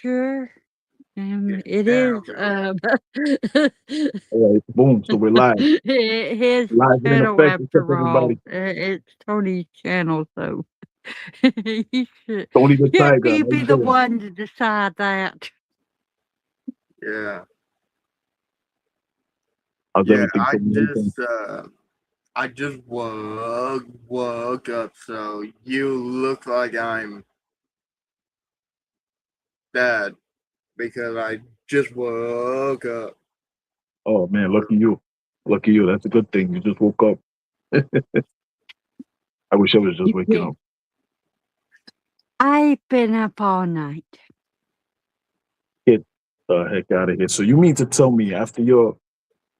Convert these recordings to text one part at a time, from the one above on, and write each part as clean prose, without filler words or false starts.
sure. Get It down, is, girl. All right, boom. So we're live. his Live and in channel effect. What's up, after all. everybody? It's Tony's channel, so he Tony the let Tiger. me How you be the doing? one to decide that. Yeah. How's Yeah, everything, Tony? How you doing? I just woke up, so you look like I'm dead because I just woke up. Oh, man, lucky you. Lucky you. That's a good thing. You just woke up. I wish I was just waking Yeah. up. I've been up all night. Get the heck out of here. So you mean to tell me after your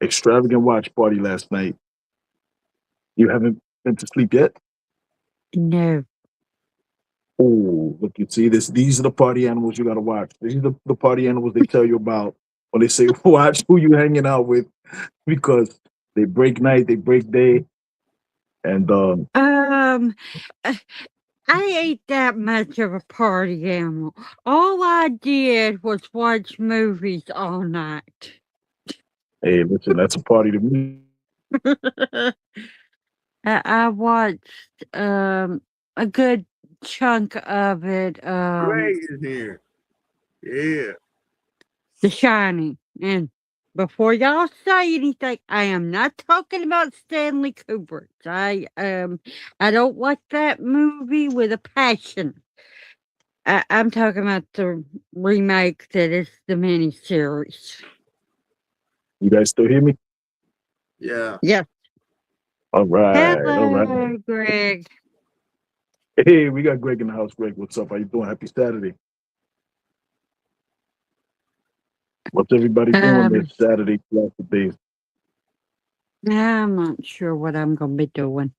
extravagant watch party last night, you haven't been to sleep yet? No. Oh, look, you see this. These are the party animals you gotta watch. These are the party animals they tell you about when they say watch who you hanging out with because they break night, they break day, and Um, uh, I ain't that much of a party animal. All I did was watch movies all night. hey, listen, that's a party to me. I watched a good chunk of it, Greg is here. Yeah. The Shining. And before y'all say anything, I am not talking about Stanley Kubrick. I don't like that movie with a passion. I'm talking about the remake that is the miniseries. You guys still hear me? Yeah. Yes. All right, all right. Hello, Greg. Hey, we got Greg in the house. Greg, what's up? How you doing? Happy Saturday. What's everybody doing Um, this Saturday last days? I'm not sure what I'm gonna be doing.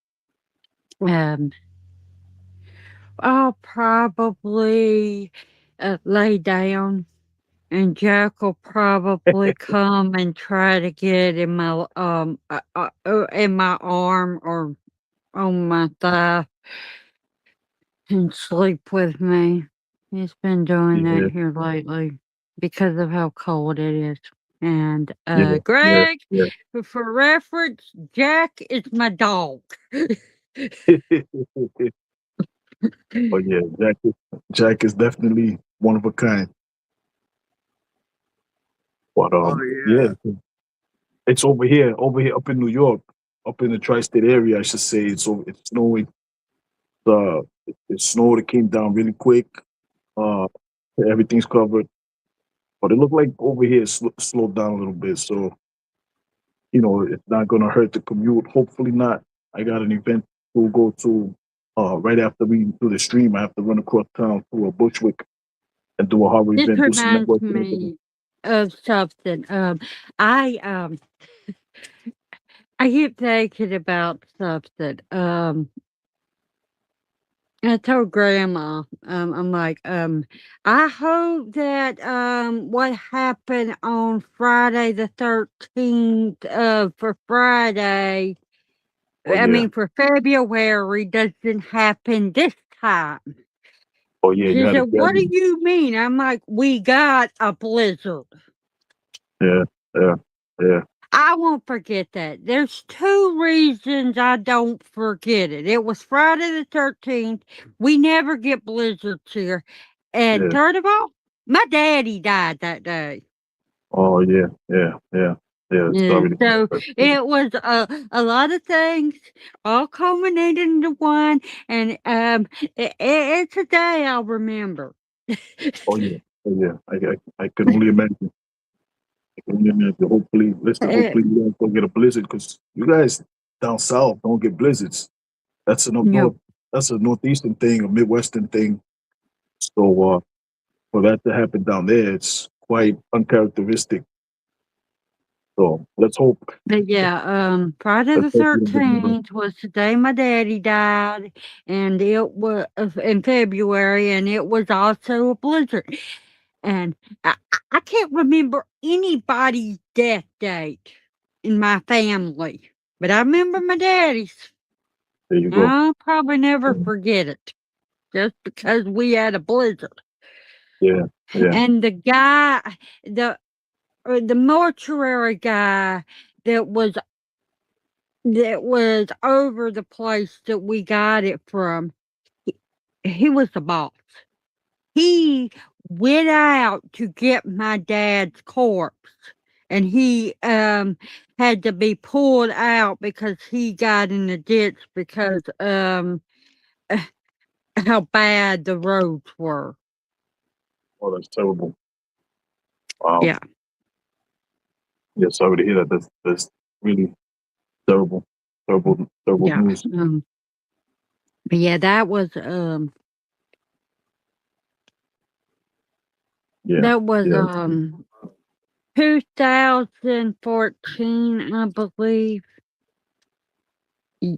Um, I'll probably lay down, and Jack will probably come and try to get in my arm or on my thigh and sleep with me. He's been doing that Yeah, here lately because of how cold it is. And yeah, yeah, Greg, yeah. for reference, Jack is my dog. Oh yeah, Jack is definitely one of a kind. But Oh yeah, yeah. it's over here up in New York, up in the tri-state area, I should say. It's snowing. It snowed. It came down really quick. Uh, everything's covered, but it looked like over here slowed down a little bit. So it's not gonna hurt the commute. Hopefully not. I got an event to go to. Right after we do the stream, I have to run across town to a Bushwick and do a horror This event, do some reminds networking over there. me of something. I I keep thinking about something. I told grandma, I'm like, I hope that what happened on Friday the 13th for Friday, Oh I yeah, mean for February doesn't happen this time. oh yeah, you She had a said, "What do family. you mean?" I'm like, "We got a blizzard." Yeah, yeah, yeah, I won't forget that. There's 2 reasons I don't forget it. It was Friday the 13th. We never get blizzards here. And yeah. third of all, my daddy died that day. Oh yeah, yeah, yeah, yeah. Yeah, Sorry to hear so that. it was a lot of things all culminated into one, and it's a day I'll remember. Oh yeah, oh yeah. I can only imagine. I can only imagine. Hopefully, listen. Eh, Hopefully, you guys don't get a blizzard because you guys down south don't get blizzards. That's an up north. no, That's a northeastern thing, a midwestern thing. So for that to happen down there, it's quite uncharacteristic. So but yeah, Friday let's the hope you don't get none. 13th was the day my daddy died, and it was in February, and it was also a blizzard. And I can't remember anybody's death date in my family, but I remember my daddy's. There you go. I'll probably never Um, forget it just because we had a blizzard. Yeah. Yeah. And the guy, the the mortuary guy that was that was over the place that we got it from, he, he was the boss. He went out to get my dad's corpse, and he had to be pulled out because he got in the ditch because how bad the roads were. Oh, that's terrible. Wow. Yeah. Yeah, sorry to hear that. That's really terrible, terrible Yeah. news. But yeah, Yeah. that was Yeah. 2014, I believe.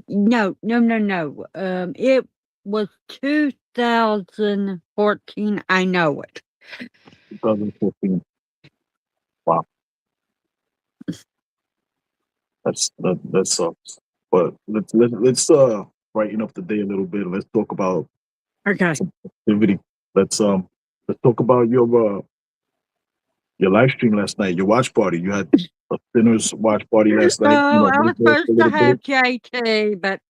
No, no, no, no. It was 2014. I know it. 2014. Wow. That sucks. But let's brighten up the day a little bit. Let's talk about Okay. some activity. Let's talk about your live stream last night, your watch party. You had a dinner's watch party last night. You Oh, know, I was moved there supposed a to little have bit. JT, but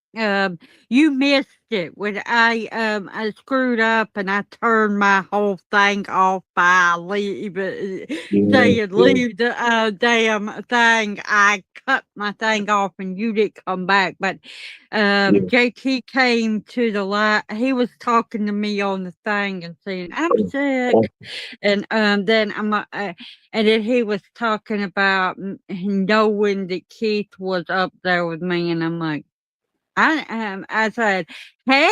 you missed it when I screwed up and I turned my whole thing off by Yeah, saying yeah, leave the damn thing. I cut my thing off and you didn't come back, but yeah. JT came to the light. He was talking to me on the thing and saying I'm Oh, sick, oh, and then and then he was talking about knowing that Keith was up there with me, and I'm like, I said, "Hey,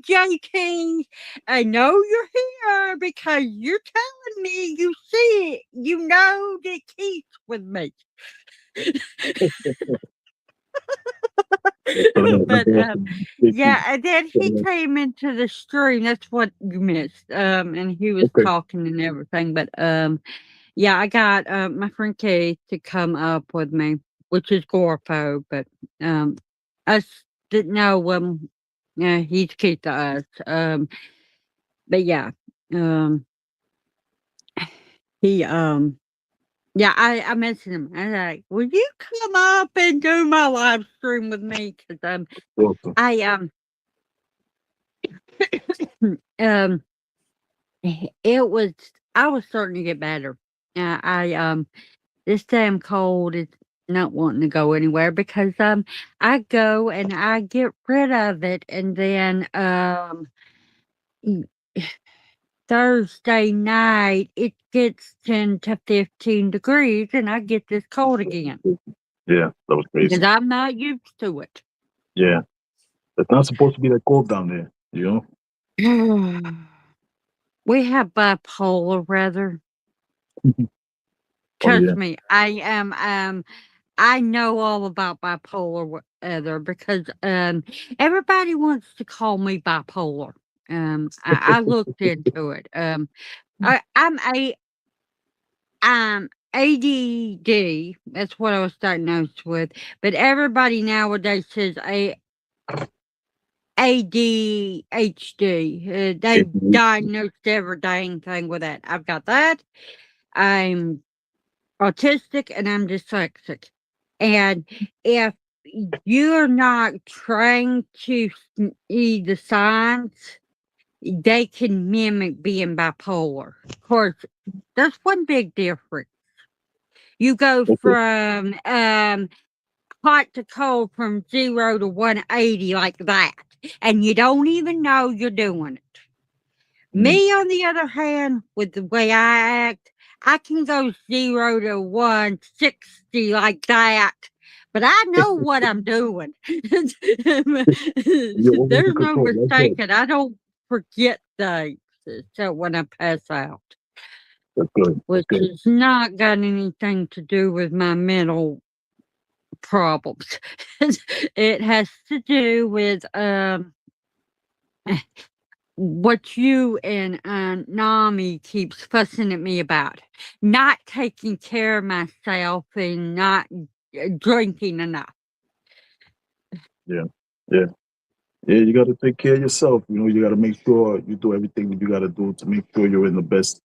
JT, I know you're here because you're telling me you see it. You know that Keith's with me." so let But me ask you, yeah, and then he came into the stream. That's what you missed. And he was okay, talking and everything. But yeah, I got my friend Kate to come up with me, which is Gorpo, but us didn't know yeah, he's Keith to us. But yeah, um he yeah, I mentioned him. I was like, "Will you come up and do my live stream with me?" Because awesome. I um it was I was starting to get better. I This damn cold is not wanting to go anywhere because I go and I get rid of it, and then mm, Thursday night it gets 10 to 15 degrees and I get this cold again Yeah, that was because crazy. I'm not used to it. Yeah, it's not supposed to be that cold down there. You We have bipolar weather. know. Oh Trust yeah. me, I know all about bipolar weather because everybody wants to call me bipolar. I looked into it. I'm ADD. That's what I was diagnosed with. But everybody nowadays says ADHD. They diagnosed every dang thing with that. I've got that. I'm autistic and I'm dyslexic. And if you're not trying to see the signs, they can mimic being bipolar. Of course, there's one big difference. You go Okay. from hot to cold from 0 to 180 like that, and you don't even know you're doing it. Mm. Me, on the other hand, with the way I act, I can go 0 to 160 like that, but I know what I'm doing. You're always in There's no control. Like that. mistaking. I don't forget things except when I pass out, That's good. That's which good. has not got anything to do with my mental problems. It has to do with what you and Nami keeps fussing at me about, not taking care of myself and not drinking enough. Yeah. Yeah. Yeah, you got to take care of yourself. You know, you got to make sure you do everything that you got to do to make sure you're in the best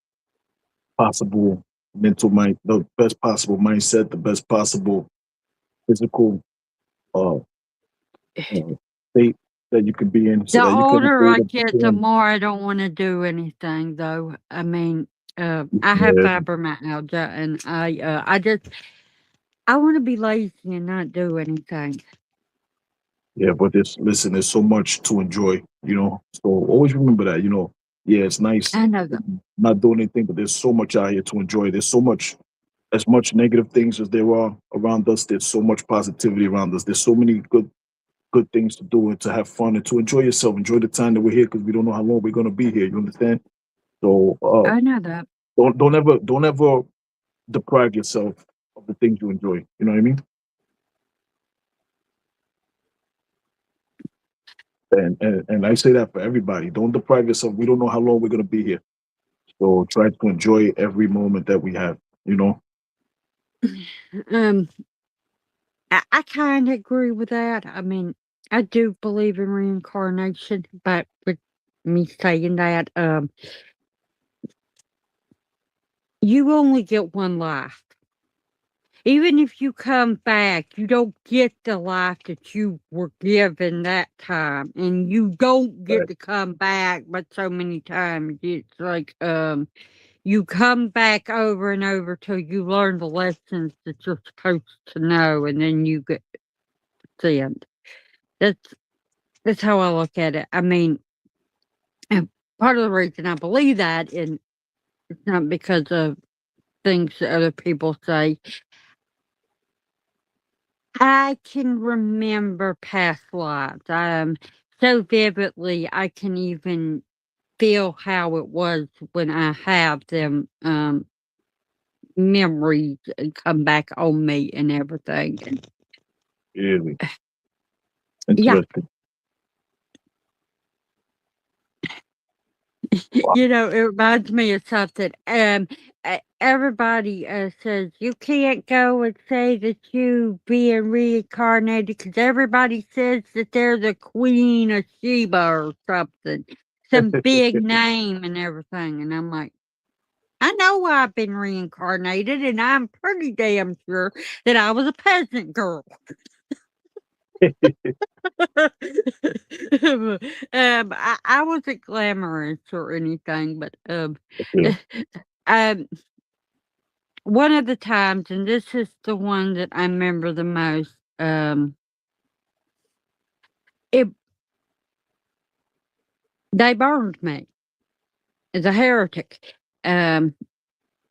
possible mental mind, the best possible mindset, the best possible physical uh, state that you can be in, so The that you can older avoid I and get, the perform. more I don't wanna do anything, though. I mean, I have Yeah, fibromyalgia, and I wanna be lazy and not do anything. yeah, but there's listen, there's so much to enjoy. You know, so always remember that. You know, yeah, it's nice I know that. not doing anything, but there's so much out here to enjoy. There's so much, as much negative things as there are around us. There's so much positivity around us. There's so many good things to do and to have fun and to enjoy yourself. Enjoy the time that we're here because we don't know how long we're gonna be here. You understand? So I know that. don't ever deprive yourself of the things you enjoy. You know what I mean? And I say that for everybody. Don't deprive yourself. We don't know how long we're gonna be here. So try to enjoy every moment that we have, you know? Um, I kinda agree with that. I mean, I do believe in reincarnation, but with me saying that, you only get one life. Even if you come back, you don't get the life that you were given that time, and you don't get Right. to come back but so many times. It's like, you come back over and over till you learn the lessons that you're supposed to know, and then you get sent. That's that's how I look at it. I mean, and part of the reason I believe that, and it's not because of things that other people say, I can remember past lives, so vividly, I can even feel how it was when I have them, memories come back on me and everything, and Really yeah, interesting. Wow. it reminds me of something, everybody, says, "You can't go and say that you being reincarnated because everybody says that they're the Queen of Sheba or something, some big name and everything," and I'm like, "I know I've been reincarnated, and I'm pretty damn sure that I was a peasant girl." I wasn't glamorous or anything, but, Okay. um one of the times, and this is the one that I remember the most, it they burned me as a heretic, um,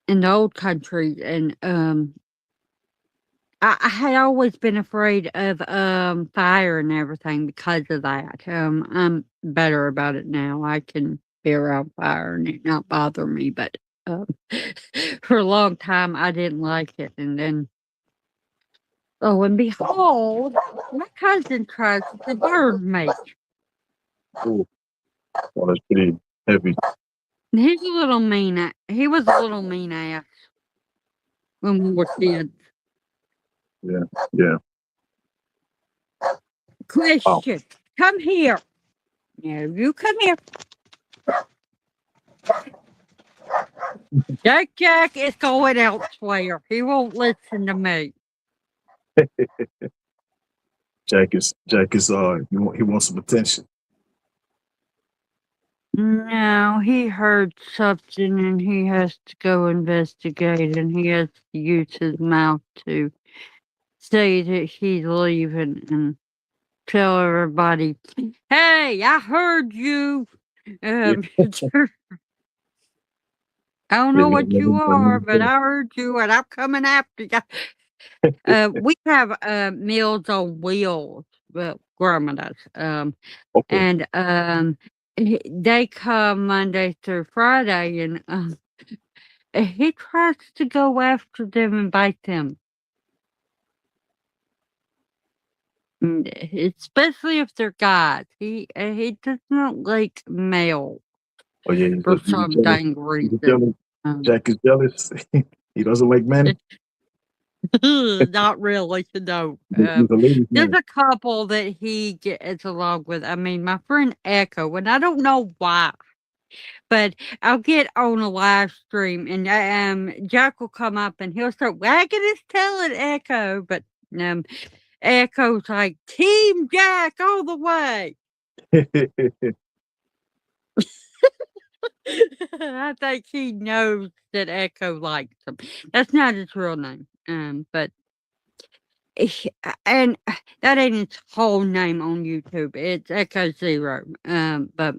in the old country, and, I had always been afraid of, fire and everything because of that. I'm better about it now. I can be around fire and it not bother me, but, um, for a long time, I didn't like it, and then, lo and behold, my cousin tries to burn me. Ooh, well, that's pretty heavy. He's a little he was a little mean ass when we were kids. Yeah, yeah. Wow. Question, come here. Yeah, you come here. Jack is going elsewhere. He won't listen to me. Jack is he wants some attention. No, he heard something and he has to go investigate and he has to use his mouth to say that he's leaving and tell everybody, "Hey, I heard you." Yeah, I don't yeah, know you gotta what let you him let are, him but know. I heard you and I'm coming after you. We have, Meals on Wheels, well, grandma does, Okay. and, they come Monday through Friday, and, he tries to go after them and bite them, especially if they're guys. He does not like male Oh yeah, for he's some jealous. dang He's reason. jealous. Um, Jack is jealous. He doesn't like men. Not really, no. He's a ladies' There's man. a couple that he gets along with. I mean, my friend Echo, and I don't know why, but I'll get on a live stream and Jack will come up and he'll start wagging his tail at Echo, but um, Echo's like Team Jack all the way. I think he knows that Echo likes him. That's not his real name, but and that ain't his whole name on YouTube. It's Echo Zero. But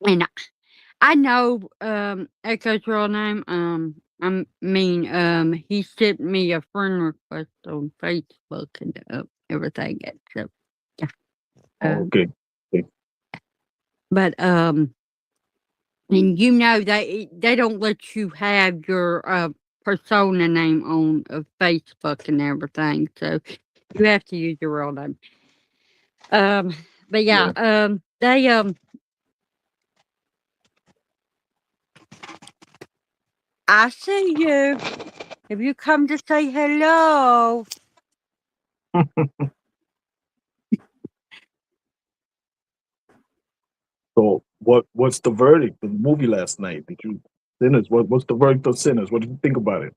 and I know Echo's real name. He sent me a friend request on Facebook and everything. So yeah. Okay. Okay. But and you know they don't let you have your persona name on Facebook and everything, so you have to use your real name. But yeah, Yeah. they I see you. Have you come to say hello? So what's the verdict of the movie last night? Did you Sinners? What's the verdict of Sinners? What did you think about it?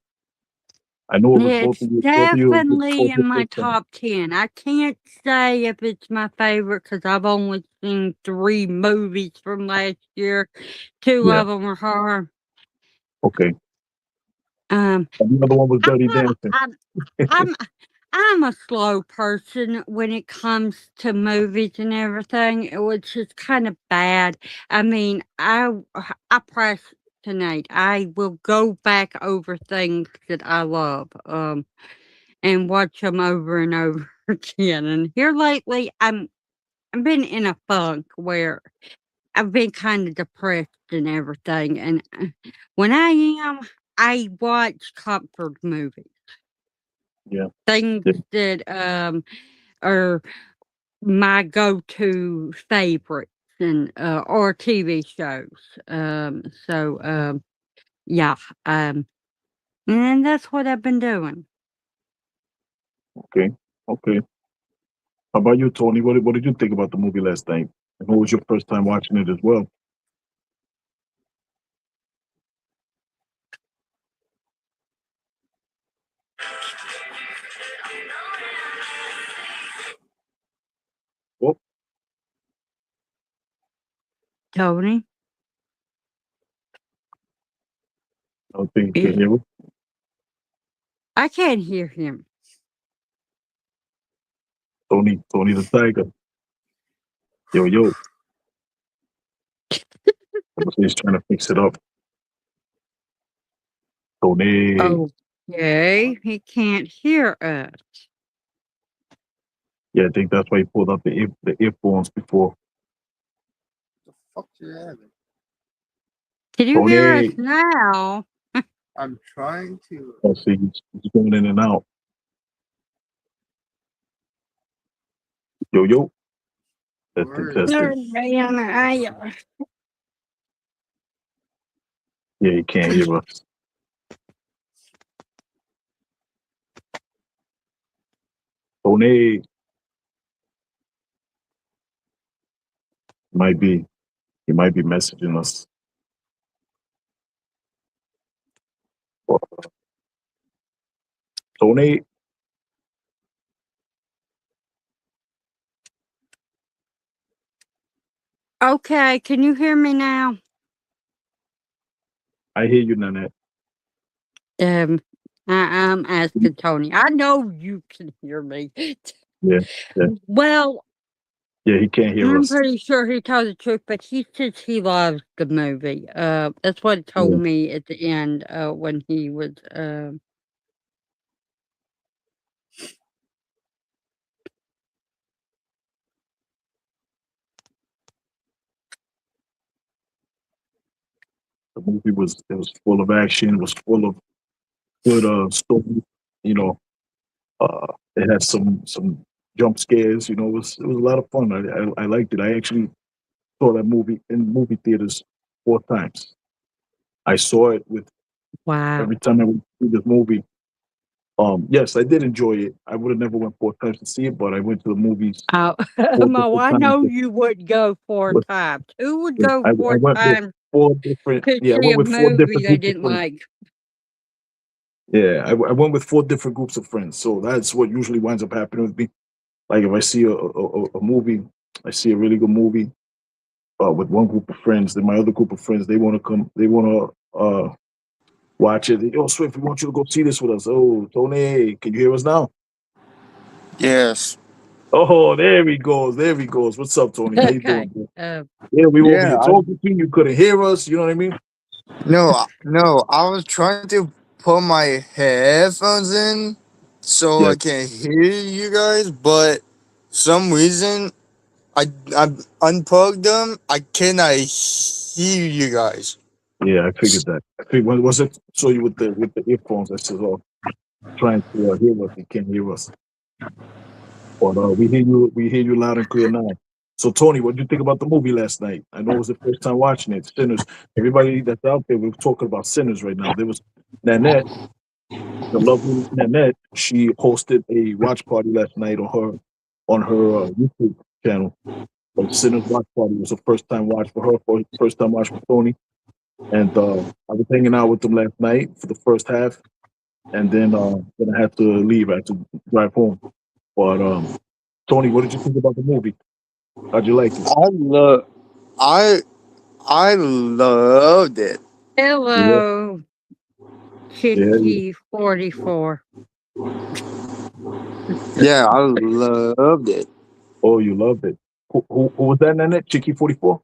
I know it was It's both of you definitely both in your my first time. top 10. I can't say if it's my favorite because I've only seen 3 movies from last year. 2 Yeah. of them were horror. Okay. Um, And the other one was I'm Dirty not Dancing. I'm I'm a slow person when it comes to movies and everything, which is kind of bad. I mean, I procrastinate. I will go back over things that I love, and watch them over and over again. And here lately, I've been in a funk where I've been kind of depressed and everything. And when I am, I watch comfort movies, Yeah. things Yeah. that are my go-to favorites and or TV shows. So yeah, and that's what I've been doing. Okay. Okay. How about you, Tony? What did you think about the movie last night? And what was your first time watching it as well? Oh, Tony, I don't think you yeah, can hear it. I can't hear him. Tony the Tiger. Yo, yo. He's trying to fix it up. Tony. Okay, he can't hear us. Yeah, I think that's why he pulled up the earphones before. The fuck you having? Can you hear us Tony. now? I'm trying to. I see he's going in and out. Yo, yo. Testing, Word. testing. Yeah, he can't hear us. Tony might be he might be messaging us. Tony, Okay, can you hear me now? I hear you, Nanette. Um, I'm asking Tony. I know you can hear me. Yeah, yeah, Well, yeah. He can't hear I'm us. pretty sure he told the truth, but he says he loves the movie. That's what he told Yeah, me at the end, when he was, the movie was full of action. It was full of good story. You know, it had some jump scares. You know, it was a lot of fun. I liked it. I actually saw that movie in movie theaters 4 times. I saw it with wow. every time I would see this movie. Yes, I did enjoy it. I would have never went 4 times to see it, but I went to the movies Oh, Mo, different I times. know you would go 4 With, times. Who would with go I 4 went with times 4 different. to Yeah, I see went a with four movie different they groups of didn't friends. like? Yeah, I went with 4 different groups of friends. So that's what usually winds up happening with me. Like if I see a movie, I see a really good movie with one group of friends, then my other group of friends they want to come, they want to watch it. Yo, Swift, we want you to go see this with us. Oh, Tony, can you hear us now? Yes. Oh, there he goes. There he goes. What's up, Tony? How you Okay. doing, bro? Uh, Yeah, we were over Yeah. here talking to you. You couldn't hear us. You know what I mean? No. I was trying to put my headphones in so Yeah, I can hear you guys, but some reason I unplugged them. I cannot hear you guys. yeah. I figured that. I figured when was it? So you with the earphones. I said, oh, trying to hear us. You can't hear us. But we hear you. We hear you loud and clear now. So Tony, what did you think about the movie last night? I know it was the first time watching it. Sinners. Everybody that's out there, we're talking about Sinners right now. There was Nanette, the lovely Nanette. She hosted a watch party last night on her YouTube channel. But Sinners watch party was a first time watch for her, first time watch for Tony. And I was hanging out with them last night for the first half, and then I had to leave. I had to drive home. But Tony, what did you think about the movie? How'd you like it? I love I I loved it. Yeah, hello, yeah. Chicky 44. Yeah, I loved it. Oh, you loved it. Who was that, Nanette? Chicky 44?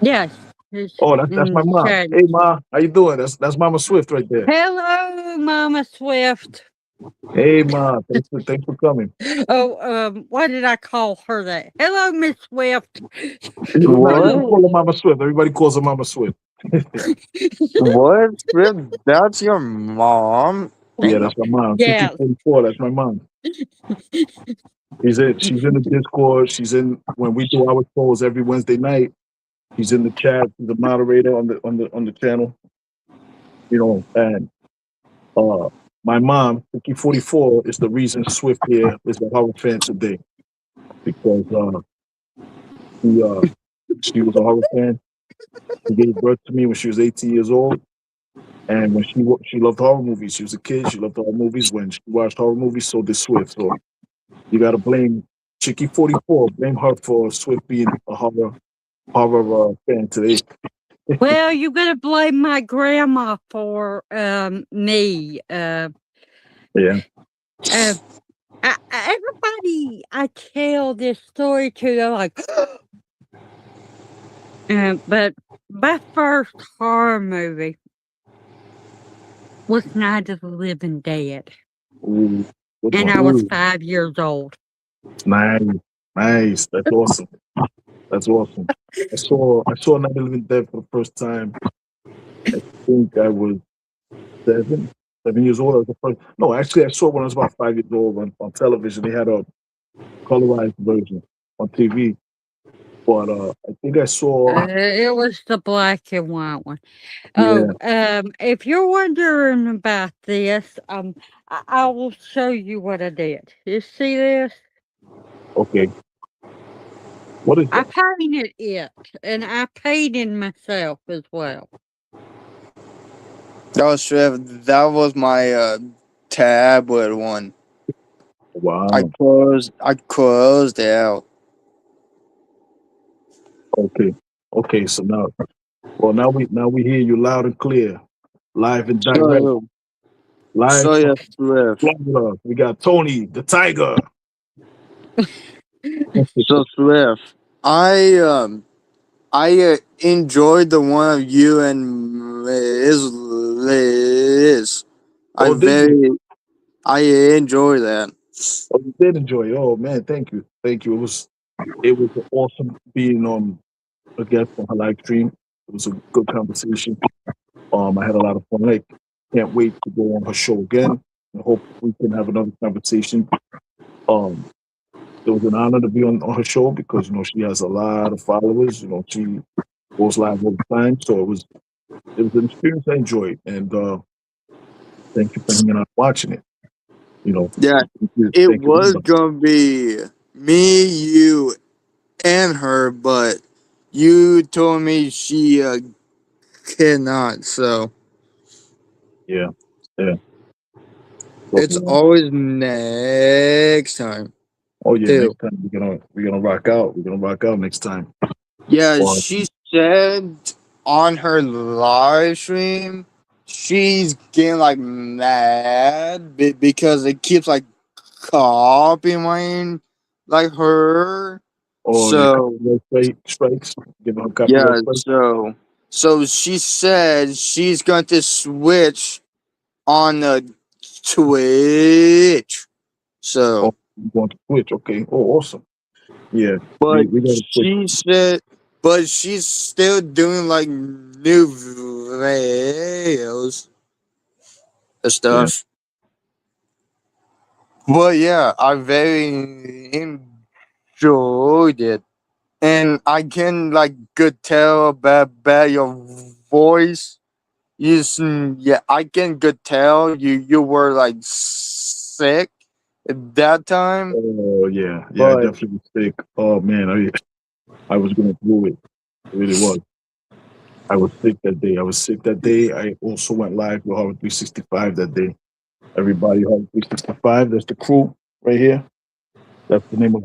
Yes, it's Oh, that's in my the mom. chat. Hey, Ma, how you doing? That's Mama Swift right there. Hello, Mama Swift. Hey, Ma, thanks for coming. Oh, why did I call her that? Hello, Miss Swift. Now you can What? call her Mama Swift. Everybody calls her Mama Swift. What? That's your mom? Yeah, that's my mom. Chicky Yeah. 44, that's my mom. She's in the Discord. She's in when we do our shows every Wednesday night. She's in the chat. She's a moderator on the channel. And uh my mom, Chicky 44, is the reason Swift here is a horror fan today. Because she she was a horror fan. She gave birth to me when she was 18 years old. And when she loved horror movies. She was a kid. She loved horror movies. When she watched horror movies, so did Swift. So you got to blame Chicky 44. Blame her for Swift being a horror fan today. Well, you gotta blame my grandma for me. Yeah. Uh, everybody I tell this story to, they're like, but my first horror movie was Night of the Living Dead, Ooh, good and one. I was Ooh. 5 years old. Nice. Nice. That's awesome. That's awesome. I saw Night of the Living Dead for the first time. I think I was seven, 7 years old. I was the first. No, actually, I saw it when I was about 5 years old on television. They had a colorized version on TV. But I think I saw. It was the black and white one. Yeah. Oh, if you're wondering about this, I will show you what I did. You see this? Okay. What is I that? painted it, and I painted myself as well. That was that was my tablet one. Wow. I closed it out. Okay. Okay. So now we hear you loud and clear, live and direct, So live so from yeah, Swift. Florida. We got Tony the Tiger. So Swift. I enjoyed the one of you and Liz. Oh, did you? I enjoy that. Oh, you did enjoy it. Oh man, thank you, thank you. It was awesome being a guest on her live stream. It was a good conversation. I had a lot of fun. I can't wait to go on her show again. I hope we can have another conversation. Um, it was an honor to be on her show because she has a lot of followers. She goes live all the time, so it was an experience I enjoyed, and thank you for hanging out and watching it. You know, Yeah, it thank you very was much. gonna be me, you, and her, but you told me she cannot. So Yeah, yeah. But, it's always next time oh yeah, too. next time we're gonna rock out. We're gonna rock out next time. Yeah, Or she said on her live stream she's getting like mad because it keeps like copying like her. or the So copyright strikes, give her copyright yeah, strikes. so she said she's going to switch on the Twitch. Oh, So, you going to Twitch? Okay. Oh, awesome. Yeah, but we got to Twitch. she said, but she's still doing like new videos and Yeah. stuff. But yeah, I very enjoyed it, and I can like good tell about your voice. Yeah, I can good tell you were like sick at that time, Oh yeah, yeah. I but definitely was sick. Oh man, I was going through it. It really was. I was sick that day. I was sick that day. I also went live with Horror 365 that day. Everybody, Horror 365. That's the crew right here. That's the name of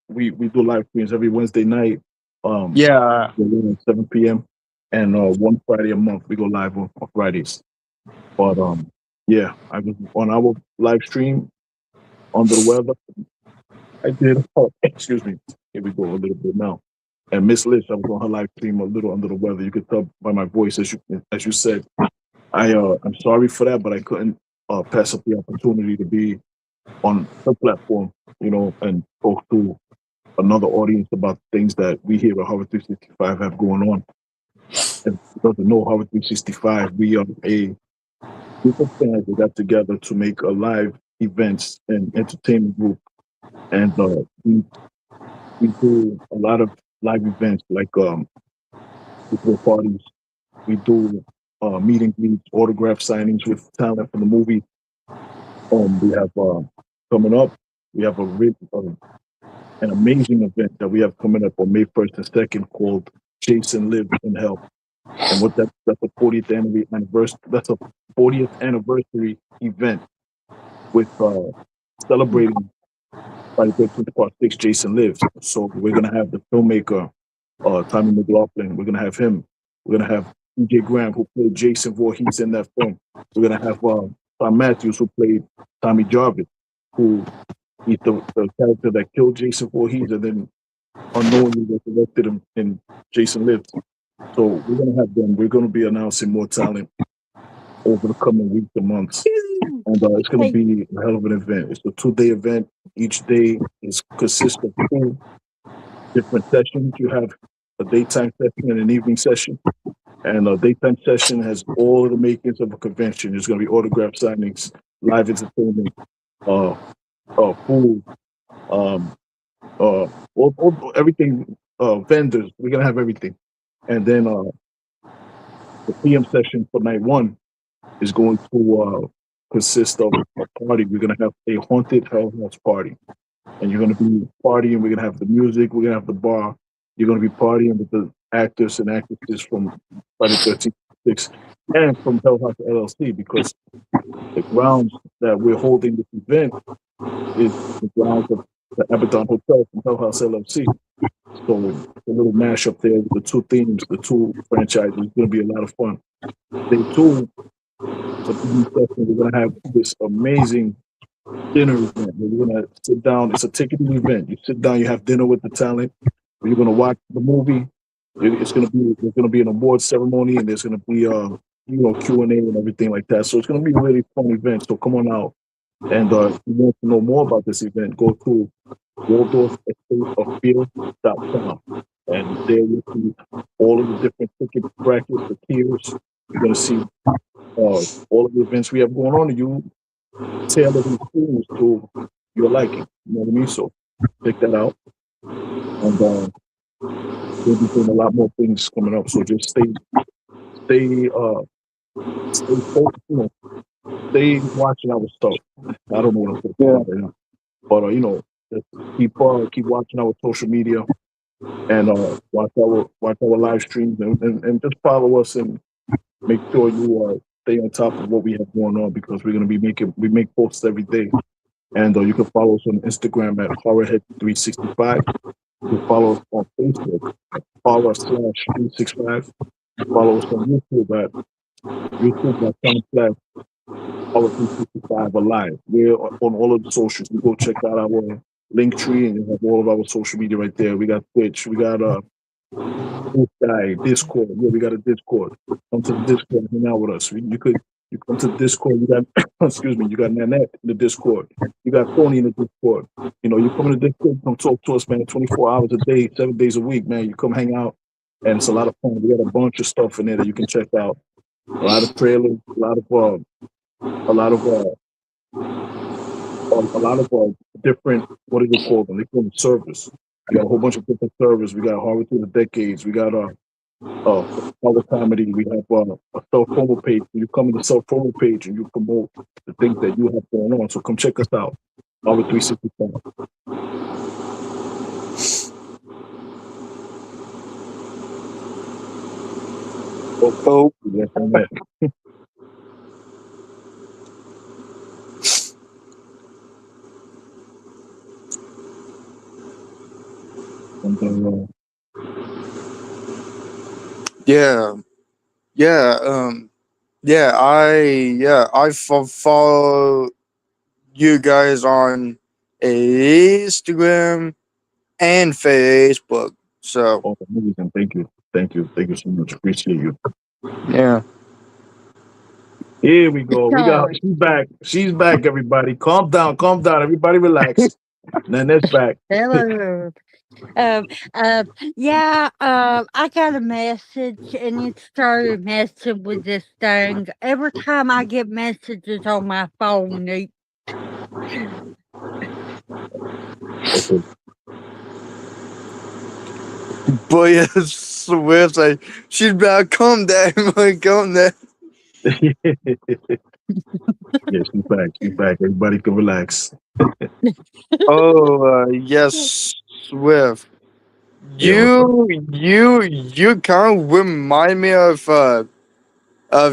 we do live streams every Wednesday night. Um, yeah, at 7 p.m. and one Friday a month we go live on Fridays. But yeah, I was on our live stream under the weather. I did. Oh, excuse me. Here we go a little bit now. And Miss Lish, I was on her live stream a little under the weather. You could tell by my voice, as you said. I'm sorry for that, but I couldn't pass up the opportunity to be on her platform, and talk to another audience about things that we here at Harvard 365 have going on. If you doesn't know Harvard 365, we are a group of fans that got together to make a live events and entertainment group, and we do a lot of live events like people parties. We do meet and greets, autograph signings with talent from the movie. We have coming up. We have an amazing event that we have coming up on May 1st and 2nd called Jason Lives in Hell. And what that's a 40th anniversary. That's a 40th anniversary event with celebrating Friday 13th Part 6. Jason Lives. So we're gonna have the filmmaker Tommy McLaughlin. We're gonna have him. We're gonna have DJ Graham, who played Jason Voorhees in that film. We're gonna have Tom Matthews, who played Tommy Jarvis, who he's the character that killed Jason Voorhees and then unknowingly resurrected him in Jason Lives. So we're gonna have them. We're gonna be announcing more talent over the coming weeks and months, and it's gonna Hey, be a hell of an event. It's a 2-day event. Each day consists of 2 different sessions. You have a daytime session and an evening session. And a daytime session has all of the makings of a convention. There's going to be autograph signings, live entertainment, uh, food, um, everything, vendors. We're going to have everything. And then the PM session for night one is going to consist of a party. We're going to have a haunted hell house party. And you're going to be partying. We're going to have the music. We're going to have the bar. You're going to be partying with the actors and actresses from Friday 13th, 6, and from Hell House LLC, because the grounds that we're holding this event is the grounds of the Abaddon Hotel from Hell House LLC. So a little mashup there with the two themes, the two franchises. It's going to be a lot of fun. Day two, the evening session, we're going to have this amazing dinner event where you're gonna sit down. It's a ticketing event. You sit down, you have dinner with the talent. You're gonna watch the movie. There's gonna be an award ceremony, and there's gonna be Q&A and everything like that. So it's gonna be a really fun event. So come on out. And if you want to know more about this event, go to waldorfestateoffield.com, and there you'll see all of the different ticket brackets, the tiers. You're gonna see all of the events we have going on, and you tailor these things to your liking. You know what I mean? So check that out. And we'll be doing a lot more things coming up. So just stay focused. stay watching our stuff. I don't know what I'm talking Yeah. about right now, but just keep watching our social media and watch our live streams and just follow us and make sure you stay on top of what we have going on because we're gonna be making we make posts every day. And you can follow us on Instagram at horrorhead365. You can follow us on Facebook at horror/365. Follow us on YouTube at youtube.com/horror 365 alive. We're on all of the socials. You go check out our link tree and you have all of our social media right there. We got Twitch, we got Blue Sky, Discord. Yeah, we got a Discord. Come to the Discord, hang out with us. You come to the Discord. You got excuse me. You got Nanette in the Discord. You got Tony in the Discord. You come in the Discord, come talk to us, man. 24 hours a day, 7 days a week, man. You come hang out, and it's a lot of fun. We got a bunch of stuff in there that you can check out. A lot of trailers, a lot of different. What do they call them? They call them servers. We got a whole bunch of different servers. We got horror through the decades. We got other comedy. We have a self promo page. You come to the self promo page and you promote the things that you have going on. So come check us out. Horror 365. Oh, Yes, I'm there. And then, yeah, yeah, I follow you guys on Instagram and Facebook. So amazing. Thank you so much. Appreciate you. yeah. Here we go. We got Sorry. she's back. She's back. Everybody, calm down. Calm down. Everybody, relax. Nanette's back. Hello. Um, yeah, I got a message and it started messing with this thing. Every time I get messages on my phone, Okay. But yeah, Swift like she's back. Come down, come down. Yeah, she's back. She's back. Everybody can relax. Oh yes, Swift. Yeah, what's up? You kind of remind me of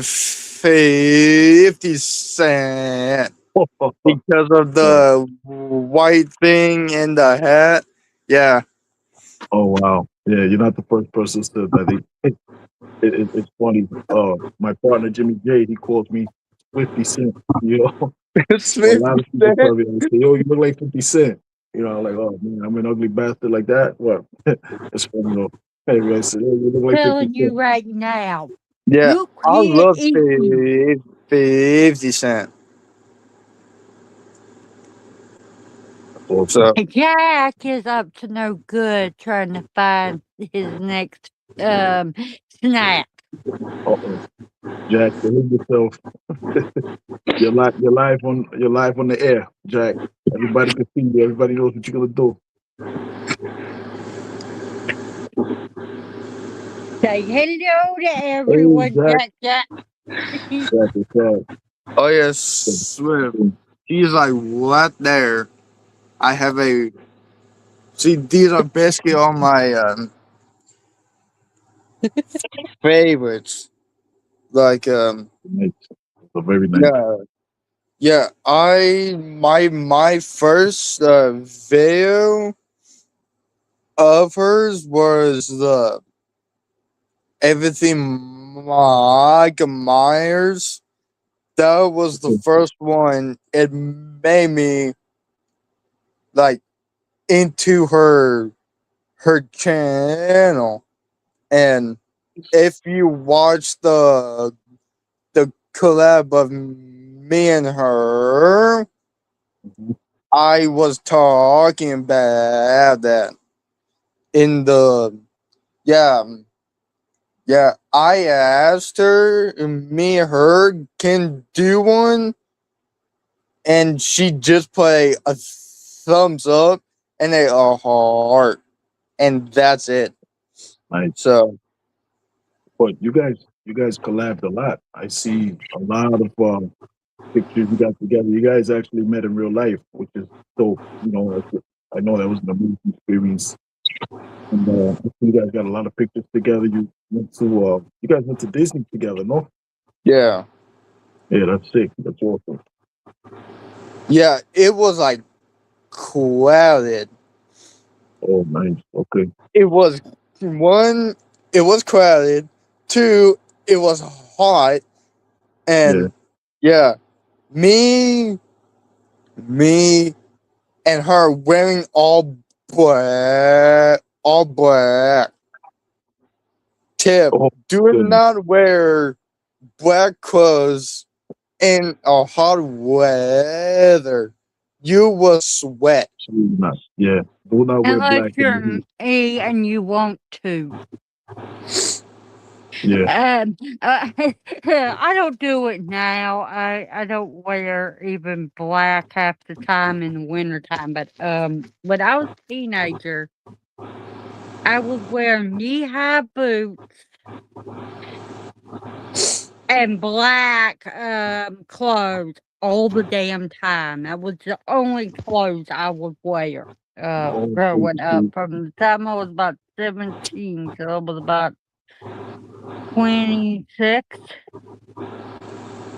50 Cent because of Yeah. the white thing and the hat. Yeah. Oh wow. Yeah, you're not the first person to that. It's funny. My partner Jimmy J, he calls me 50 Cent. It's A lot 50 of people Cent. tell me, like, say, "Yo, you look like 50 Cent." I'm like, "Oh man, I'm an ugly bastard like that." Well, it's funny though. Everybody said, "Hey, you look like 50 telling you Cent." right now, Yeah, you I can't love eat. 50 Cent. That's awesome. So Jack is up to no good trying to find his next snack. Uh-oh. Jack, behave yourself. You're live on the air, Jack. Everybody can see you. Everybody knows what you're gonna do. Say hello to Hey, everyone, Jack. Jack. Jack. Jack is Jack. oh yes, Swift. He's like right there. I have a see. These are basically all my favorites. Like Nice. So very nice. yeah, yeah. I my first video of hers was the everything Mike Myers. That was the first one. It made me like into her channel. And if you watch the collab of me and her, Mhm. I was talking about that in the yeah. Yeah, I asked her, me and her can do one, and she just put a thumbs up and a heart, and that's it. Nice. So, But you guys collabed a lot. I see a lot of pictures you got together. You guys actually met in real life, which is dope. I know that was an amazing experience. And you guys got a lot of pictures together. You guys went to Disney together, no? Yeah. Yeah, that's sick. That's awesome. Yeah, it was like crowded. Oh, nice. Okay. It was one, it was crowded. Two, it was hot. Yeah. And yeah, me, me, and her wearing all black. Tip: Oh, do goodness. not wear black clothes in a hot weather. You will sweat. Absolutely not. Yeah. Do not wear Unless black in you're the heat. me and you want to. Yeah. I don't do it now. I don't wear even black half the time in the wintertime. But when I was a teenager, I would wear knee-high boots and black clothes all the damn time. That was the only clothes I would wear Oh, growing up okay. from the time I was about 17 till I was about 26.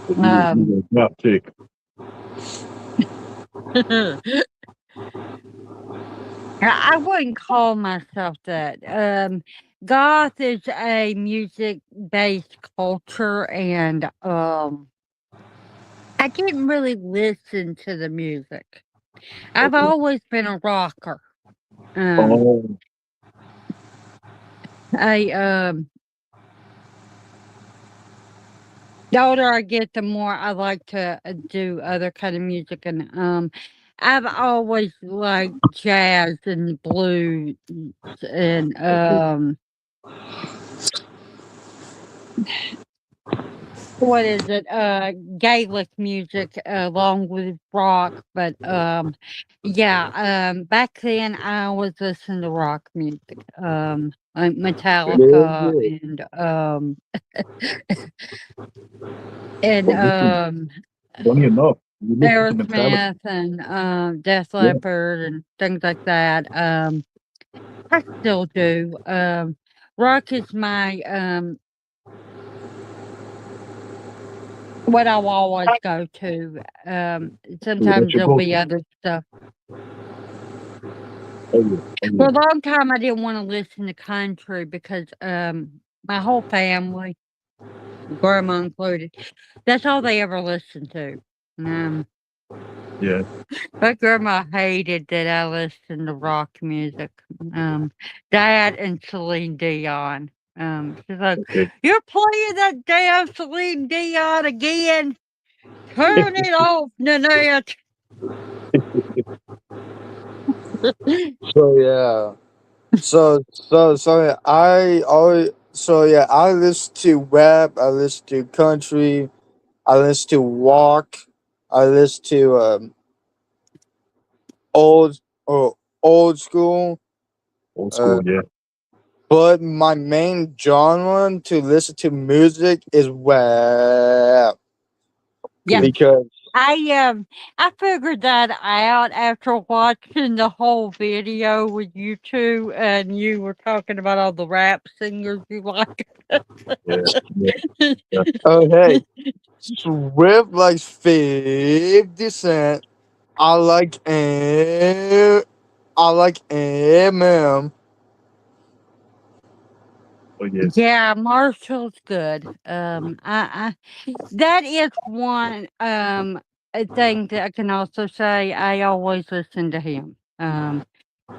So you Um, were not chick. I wouldn't call myself that. Goth is a music-based culture, and I didn't really listen to the music. I've Okay. always been a rocker. Um, Oh, I the older I get, the more I like to do other kind of music, and I've always liked jazz and blues and okay. what is it? Gaelic music along with rock, but yeah, back then I was listening to rock music, like Metallica Yeah. and Well, listen, funny enough, you listen to Metallica. Aerosmith and Def Yeah. Leppard and things like that. I still do. Rock is my what I'll always go to. Yeah, that's Sometimes your there'll be go-to. other stuff. Oh, yeah. Oh, For yeah. a long time, I didn't wanna listen to country because, my whole family, grandma included, that's all they ever listened to. Um, Yeah. my grandma hated that I listened to rock music. Um, Dad and Celine Dion. She's like, Okay. "You're playing that damn Celine Dion again? Turn it off, Nanette." So yeah. I listen to rap, I listen to country, I listen to rock, I listen to old or old school. Old Uh, school. Yeah. but my main genre to listen to music is rap Yeah. Okay. because I figured that out after watching the whole video with you 2, and you were talking about all the rap singers you like. Yeah. Yeah. Yeah. oh hey, Swift likes 50 Cent. I like I like Eminem. Oh, yeah. Yeah, Marshall's good. That is one, thing that I can also say, I always listen to him,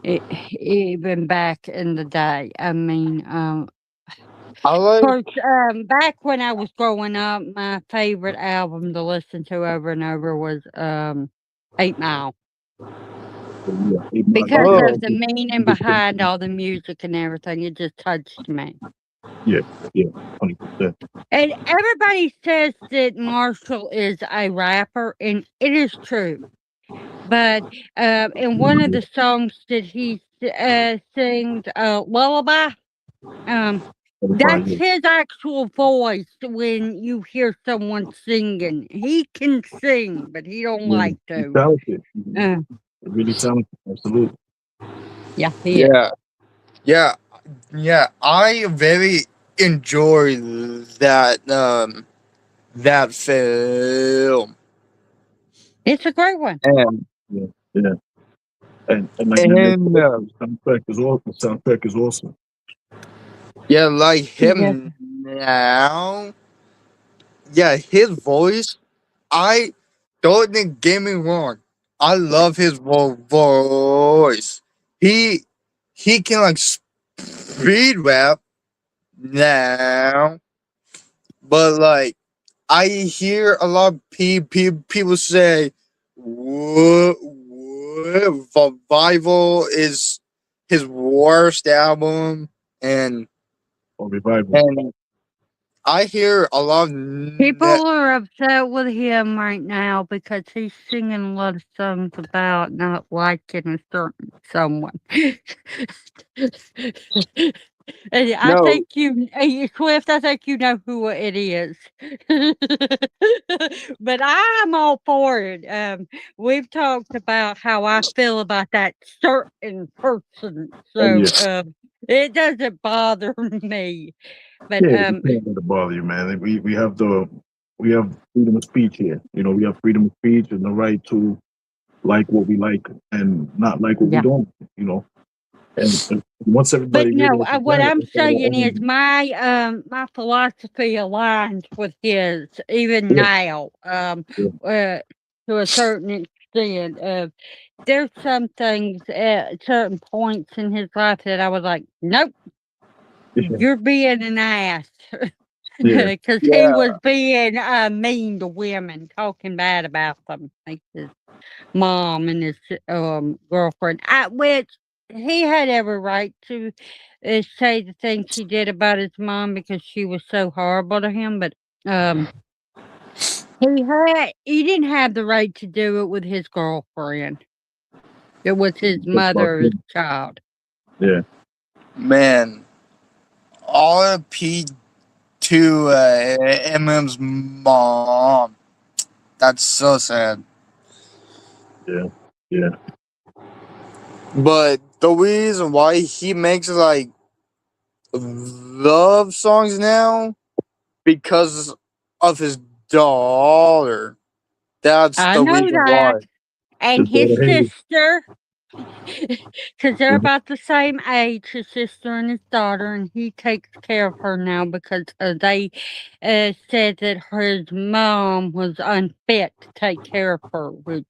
e even back in the day. I mean, I like course, back when I was growing up, my favorite album to listen to over and over was, 8 Mile, So, yeah. 8 Mile. because Yeah. of oh the meaning Good thing. behind all the music and everything, it just touched me. Yeah. Yeah. 100%. And everybody says that Marshall is a rapper, and it is true. But, in one of Yeah. the songs that he sings, "Lullaby," um That's everybody. his actual voice when you hear someone singing. He can sing, but he don't Yeah, like he's to. talented. Uh, He's really talented. Absolutely. yeah, he is. Yeah, yeah, yeah. I very enjoy that film. It's a great one. And Yeah, yeah. And like you and mentioned, the soundtrack is awesome. The soundtrack is awesome. yeah, like Yes. him now. Yeah, his voice. I don't get me wrong. I love his voice. He he can like speed rap now, but like I hear a lot of people say, "Survival is his worst album," Or revival. and I hear a lot of People are upset with him right now because he's singing a lot of songs about not liking a certain someone. And I no, think Swift, I think you know who it is. But I'm all for it. We've talked about how I feel about that certain person, Oh yeah, so it doesn't bother me. But yeah. We can't let it bother you, man. We have freedom of speech here. You know, we have freedom of speech and the right to like what we like and not like what we yeah. don't. You know, and once But everybody no, realizes what that, I'm it's our saying is own. my philosophy aligns with his even Yeah, now, yeah, to a certain extent. There's some things at certain points in his life that I was like, nope, yeah, you're being an ass. yeah. Because he yeah, was being mean to women, talking bad about them, like his mom and his girlfriend, which he had every right to say the things he did about his mom because she was so horrible to him. But um, he didn't have the right to do it with his girlfriend. It was his That's about mother, his him. child. Yeah, man. RP to Eminem's mom. That's so sad. yeah, yeah. But the reason why he makes like love songs now because of his daughter. That's I the know reason that. why. And Just his daughter hated. sister, because they're Mhm. about the same age, his sister and his daughter, and he takes care of her now because they said that his mom was unfit to take care of her, which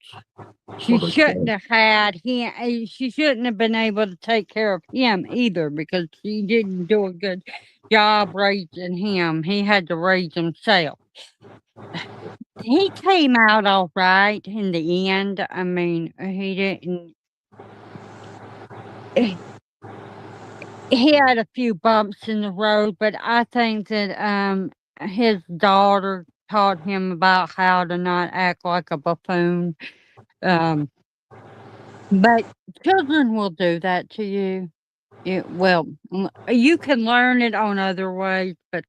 she Oh, that's shouldn't sad. have had him. She shouldn't have been able to take care of him either because she didn't do a good job raising him. He had to raise himself. He came out all right in the end. I mean, he didn't. He had a few bumps in the road, but I think that his daughter taught him about how to not act like a buffoon. Um, but children will do that to you. Well, you can learn it on other ways, but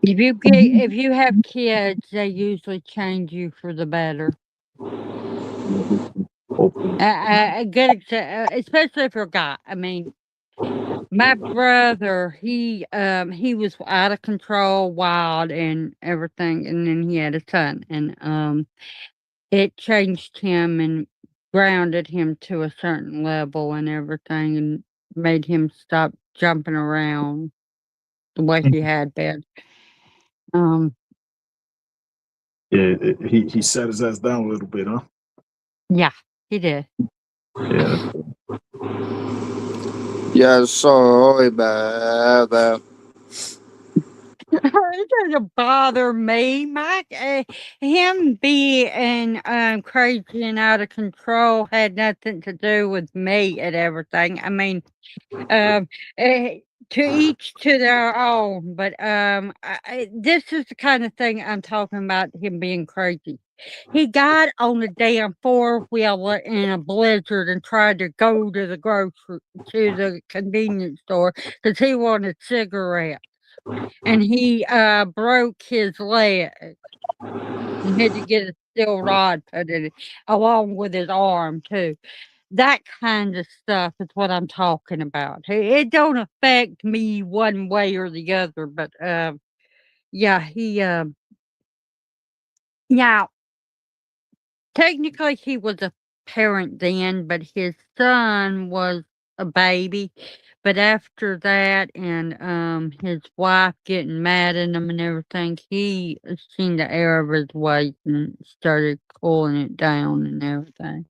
if you have kids, they usually change you for the better. Hopefully. A good especially if you're a guy. I mean, my brother, he was out of control, wild and everything, and then he had a son, and, it changed him and grounded him to a certain level and everything and made him stop jumping around the way he had been. Um, Yeah, he sat his ass down a little bit, huh? yeah, he did. Yeah, Yeah, sorry about that. It doesn't bother me. Him being crazy and out of control had nothing to do with me and everything. I mean, um, eh, To each to their own, but, this is the kind of thing I'm talking about him being crazy. He got on a damn four-wheeler in a blizzard and tried to go to the convenience store because he wanted cigarettes, and he, broke his leg and had to get a steel rod put in it, along with his arm too. That kind of stuff is what I'm talking about. It don't affect me one way or the other, but, yeah, now, technically, he was a parent then, but his son was a baby, but after that and, his wife getting mad at him and everything, he seen the error of his ways and started cooling it down and everything.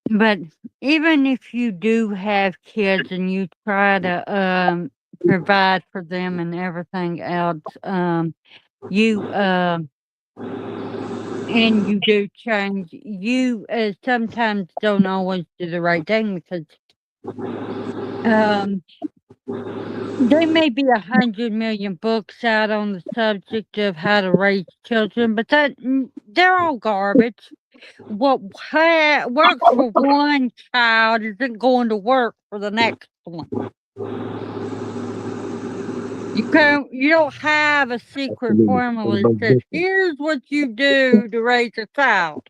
But even if you do have kids and you try to, provide for them and everything else, you, and you do change, you, sometimes don't always do the right thing because, um, there may be 100 million books out on the subject of how to raise children, but they're all garbage. What works for one child isn't going to work for the next one. You don't have a secret Absolutely. formula that Everybody's says, different. "Here's what you do to raise a child."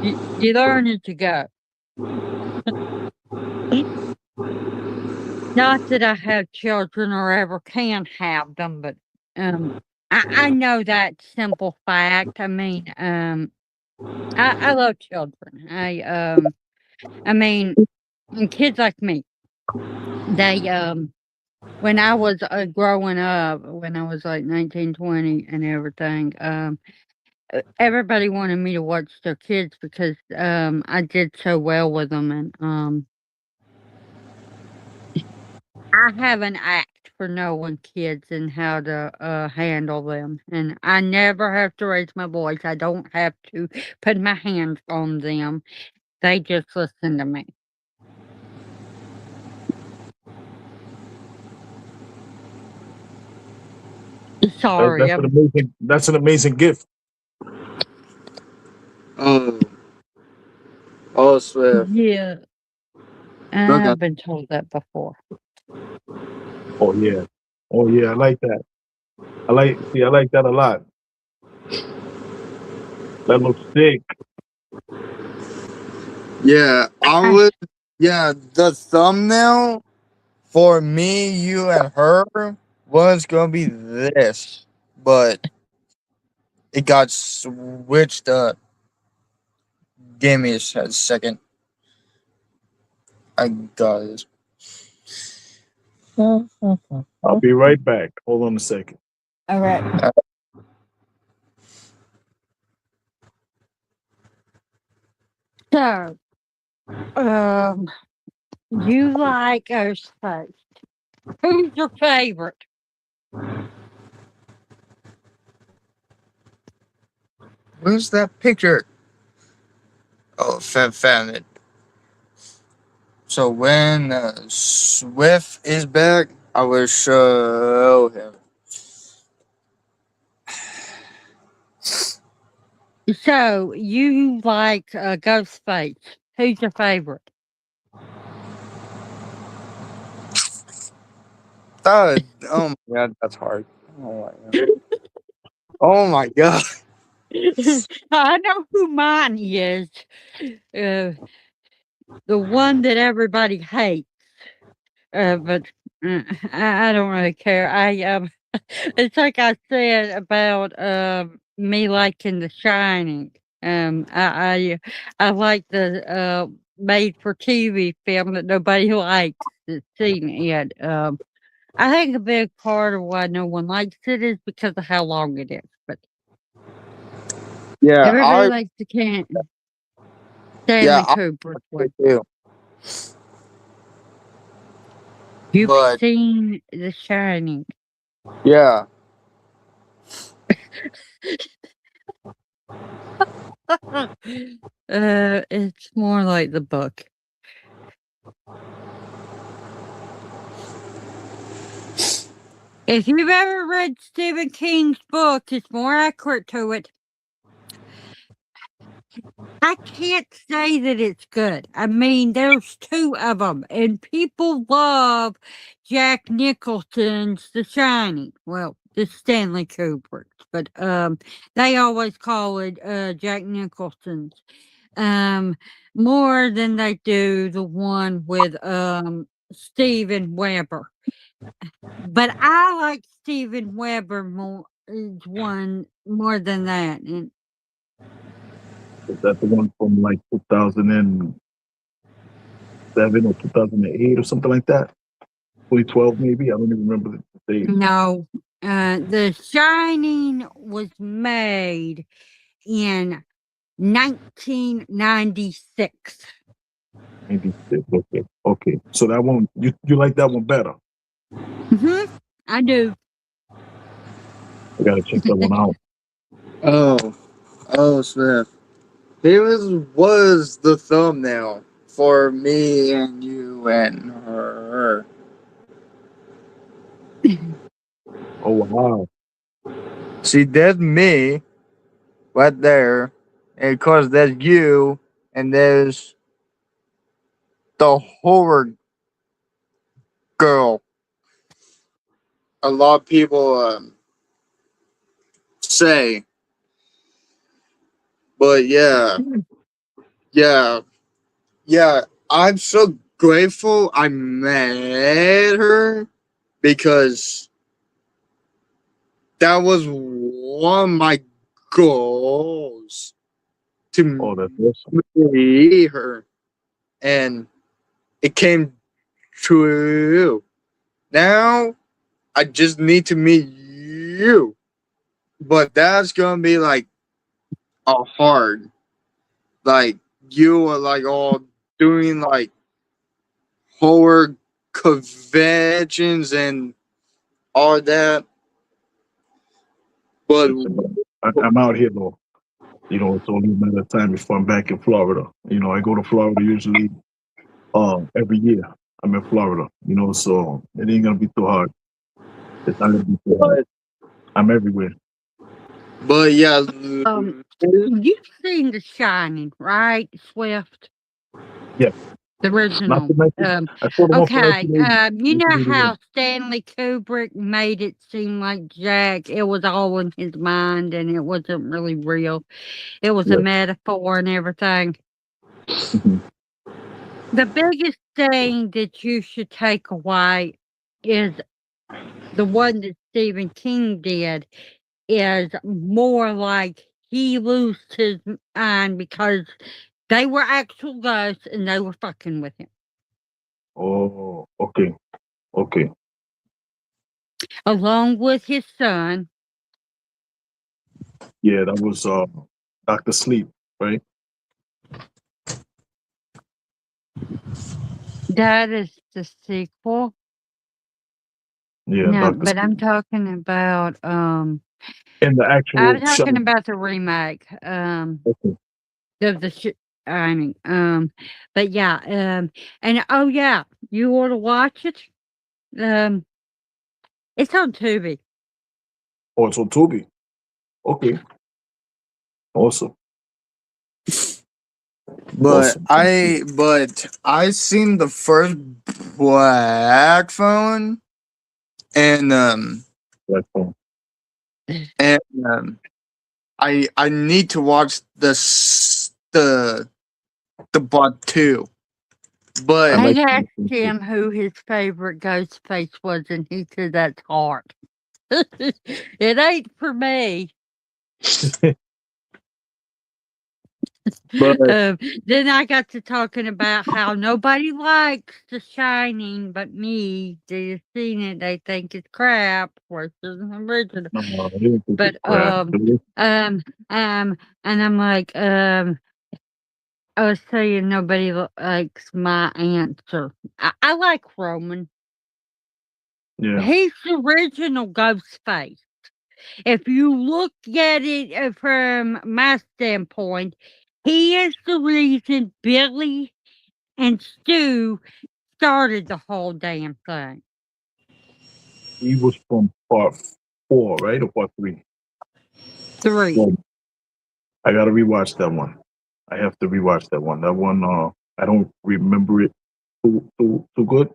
You learn as you go. Not that I have children or ever can have them, but, I know that simple fact. I mean, I love children. I mean, and kids like me, they, when I was, growing up, when I was, like, 19, 20, and everything, everybody wanted me to watch their kids because, I did so well with them, and, I have an act for knowing kids and how to, handle them, and I never have to raise my voice. I don't have to put my hands on them. They just listen to me. Sorry, That's an amazing gift. Oh, oh, Swift. yeah, Look at I've been told that before. Oh yeah. Oh yeah, I like that. I like that a lot. That looks sick. yeah. I I would. Yeah, the thumbnail for me, you, and her was gonna be this, but it got switched up. Give me a second. I got it. I'll be right back. Hold on a second. Alright. So, um, you like Ghostface. Who's your favorite? Where's that picture? Oh, found it. So when Swift is back, I will show him. So, you like, Ghostface. Who's your favorite? Oh my god, that's hard. Oh my god. Oh my god. I know who mine is. Uh, the one that everybody hates. But I don't really care. It's like I said about me liking The Shining. I like the made for TV film that nobody likes that's seen it. I think a big part of why no one likes it is because of how long it is. But Yeah, everybody likes the can yeah, Stanley I Kubrick like one. it too. You've But seen The Shining. yeah, It's more like the book. If you've ever read Stephen King's book, it's more accurate to it. I can't say that it's good. I mean, there's two of them, and people love Jack Nicholson's The Shining. Well, the Stanley Kubrick, but they always call it Jack Nicholson's more than they do the one with Steven Weber. But I like Steven Weber one more than that, and Is that the one from like 2007 or 2008 or something like that? 2012 maybe? I don't even remember the date. no, The Shining was made in 1996. Maybe okay. Okay. So that one you like that one better. I do. I gotta check that one out. Oh, Smith. Here was the thumbnail for me and you and her. Oh wow. See, that's me right there. And of course, that's you. And there's the horror girl. A lot of people say. But yeah, yeah. I'm so grateful I met her because that was one of my goals to Oh, that's awesome. meet her, and it came true. Now I just need to meet you, but that's gonna be like a hard. Like you are like all doing like horror conventions and all that, but Listen, I'm out here though. You know, it's only a matter of time before I'm back in Florida. You know, I go to Florida usually every year. I'm in Florida, you know, so it ain't gonna be too hard. It's not gonna be too hard. but, I'm everywhere. but yeah, You've seen The Shining, right, Swift? Yeah. The Not original. to mention I saw the one from Okay. 1980. You know 1981. how Stanley Kubrick made it seem like Jack, it was all in his mind and it wasn't really real. It was a Yeah. metaphor and everything. Mhm. The biggest thing that you should take away is the one that Stephen King did is more like he lost his mind because they were actual ghosts and they were fucking with him. Oh, okay. Okay. Along with his son. Yeah, that was Dr. Sleep, right? That is the sequel. Yeah, No, Dr. but I'm Sleep. talking about And the I'm actual talking Shining. about the remake. Okay. Of the Shining. But yeah, and oh yeah, you ought to watch it. Um, it's on Tubi. Oh, it's on Tubi. Okay. Awesome. but Awesome. I seen the first black phone and Black phone. and I need to watch the bot too. I But I like asked Black phone too. him who his favorite ghost face was, and he said that's Hart. It ain't for me. But Then I got to talking about how nobody likes The Shining but me. They've seen it, they think it's crap versus the original. no, I didn't think it's But crap. and I'm like, I was saying nobody likes my answer. I like Roman. Yeah. He's the original Ghostface. If you look at it from my standpoint, he is the reason Billy and Stu started the whole damn thing. he was from part 4, right, or part 3? 3. Well, I gotta rewatch that one. I have to rewatch that one. That one, I don't remember it too good.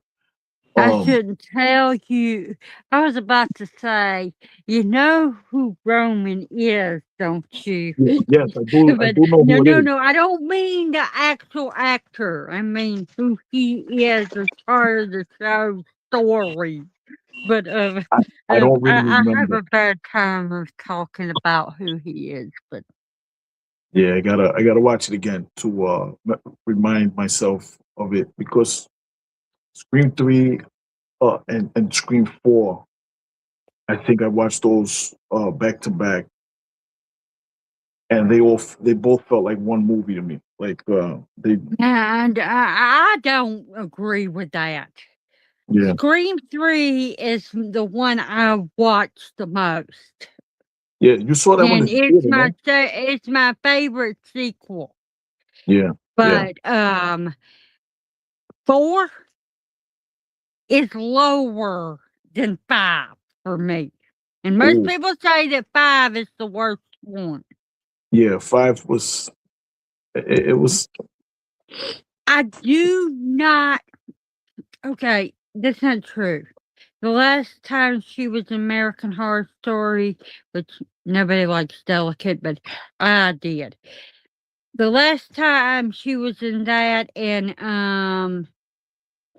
I Um, shouldn't tell you. I was about to say, you know who Roman is, don't you? yes, I do. I But do know no, who it no, is. no. I don't mean the actual actor. I mean who he is as part of the show's story. But I don't really I have remember. a bad time of talking about who he is. But Yeah, I gotta watch it again to remind myself of it because Scream 3 and Scream 4. I think I watched those back to back, and they both felt like one movie to me. Like they and I don't agree with that. yeah Scream 3 is the one I watched the most. yeah. You saw that one And at the theater, no? it's my favorite sequel. Yeah yeah. But 4 is lower than 5 for me. And most Oh people say that 5 is the worst one. yeah. 5 was it was I do not okay, that's not true. The last time she was in American Horror Story, which nobody likes Delicate, but I did. The last time she was in that and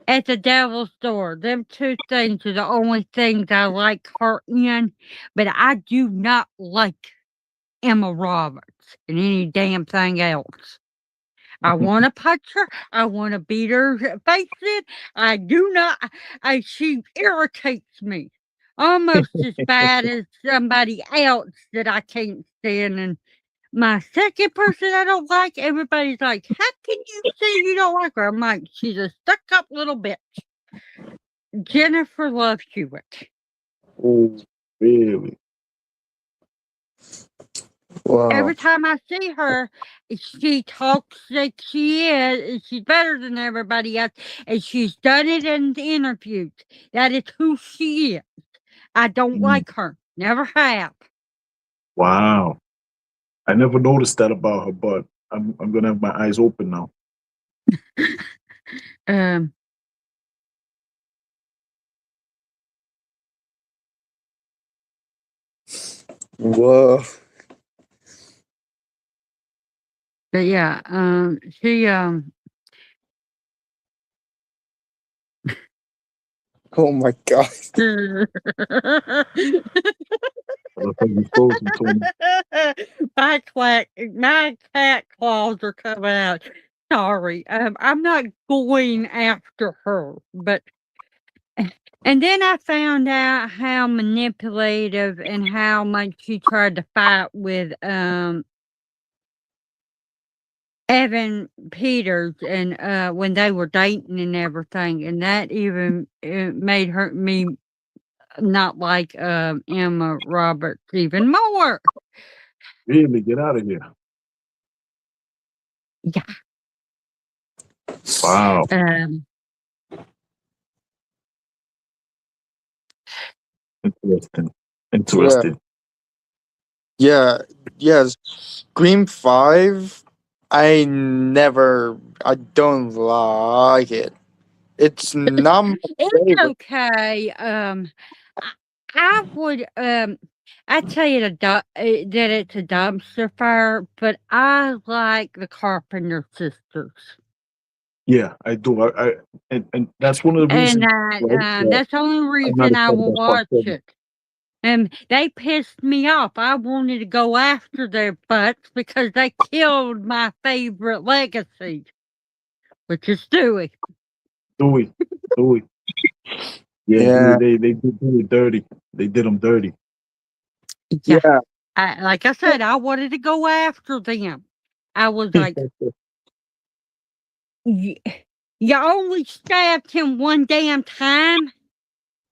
At the Devil's Door, them 2 things are the only things I like her in, but I do not like Emma Roberts in any damn thing else. I wanna punch her, I wanna beat her face in, I do not she irritates me almost as bad as somebody else that I can't stand, and my second person I don't like, everybody's like, "How can you say you don't like her?" I'm like, "She's a stuck-up little bitch." Jennifer Love Hewitt. oh really Wow. Every time I see her, she talks like she is, and she's better than everybody else, and she's done it in the interviews. That is who she is. I don't Mm, like her. Never have. wow. I never noticed that about her, but I'm gonna have my eyes open now. Um, Whoa. but yeah, she Oh my god. I look like you frozen, Tony. my cat claws are coming out. Sorry, I'm not going after her, but and then I found out how manipulative and how much she tried to fight with Evan Peters and when they were dating and everything, and that even made me not like Emma Roberts even more. Really, get out of here! Yeah. Wow, Um, interesting, Yeah. interesting. Yeah. Yes. Scream 5. I don't like it. It's not my it's favorite. okay. I, I would I tell you that it's a dumpster fire, but I like the Carpenter sisters, Yeah, I do. And that's one of the and reasons, right? That that's the only I'm not reason I excited will about part watch 7. it. And they pissed me off. I wanted to go after their butts because they killed my favorite legacy, which is Stewie. Dewey, Dewey. Yeah, Dewey. Yeah. They did Dewey dirty. They did him dirty. Yeah. Yeah. Like I said, I wanted to go after them. I was like, "Y you only stabbed him one damn time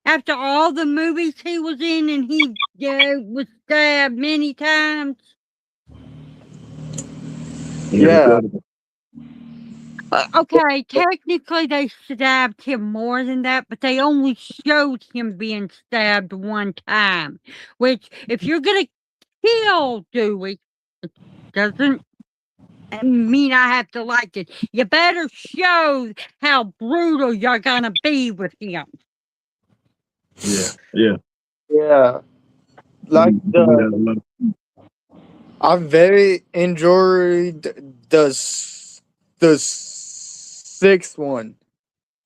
after all the movies he was in, and he, was stabbed many times?" Yeah, Yeah. regrettable. Okay, technically they stabbed him more than that, but they only showed him being stabbed one time. Which, if you're gonna kill Dewey, it doesn't mean I have to like it. You better show how brutal you're gonna be with him. Yeah, yeah. Yeah, like You need a lot of- I very enjoyed the sixth one.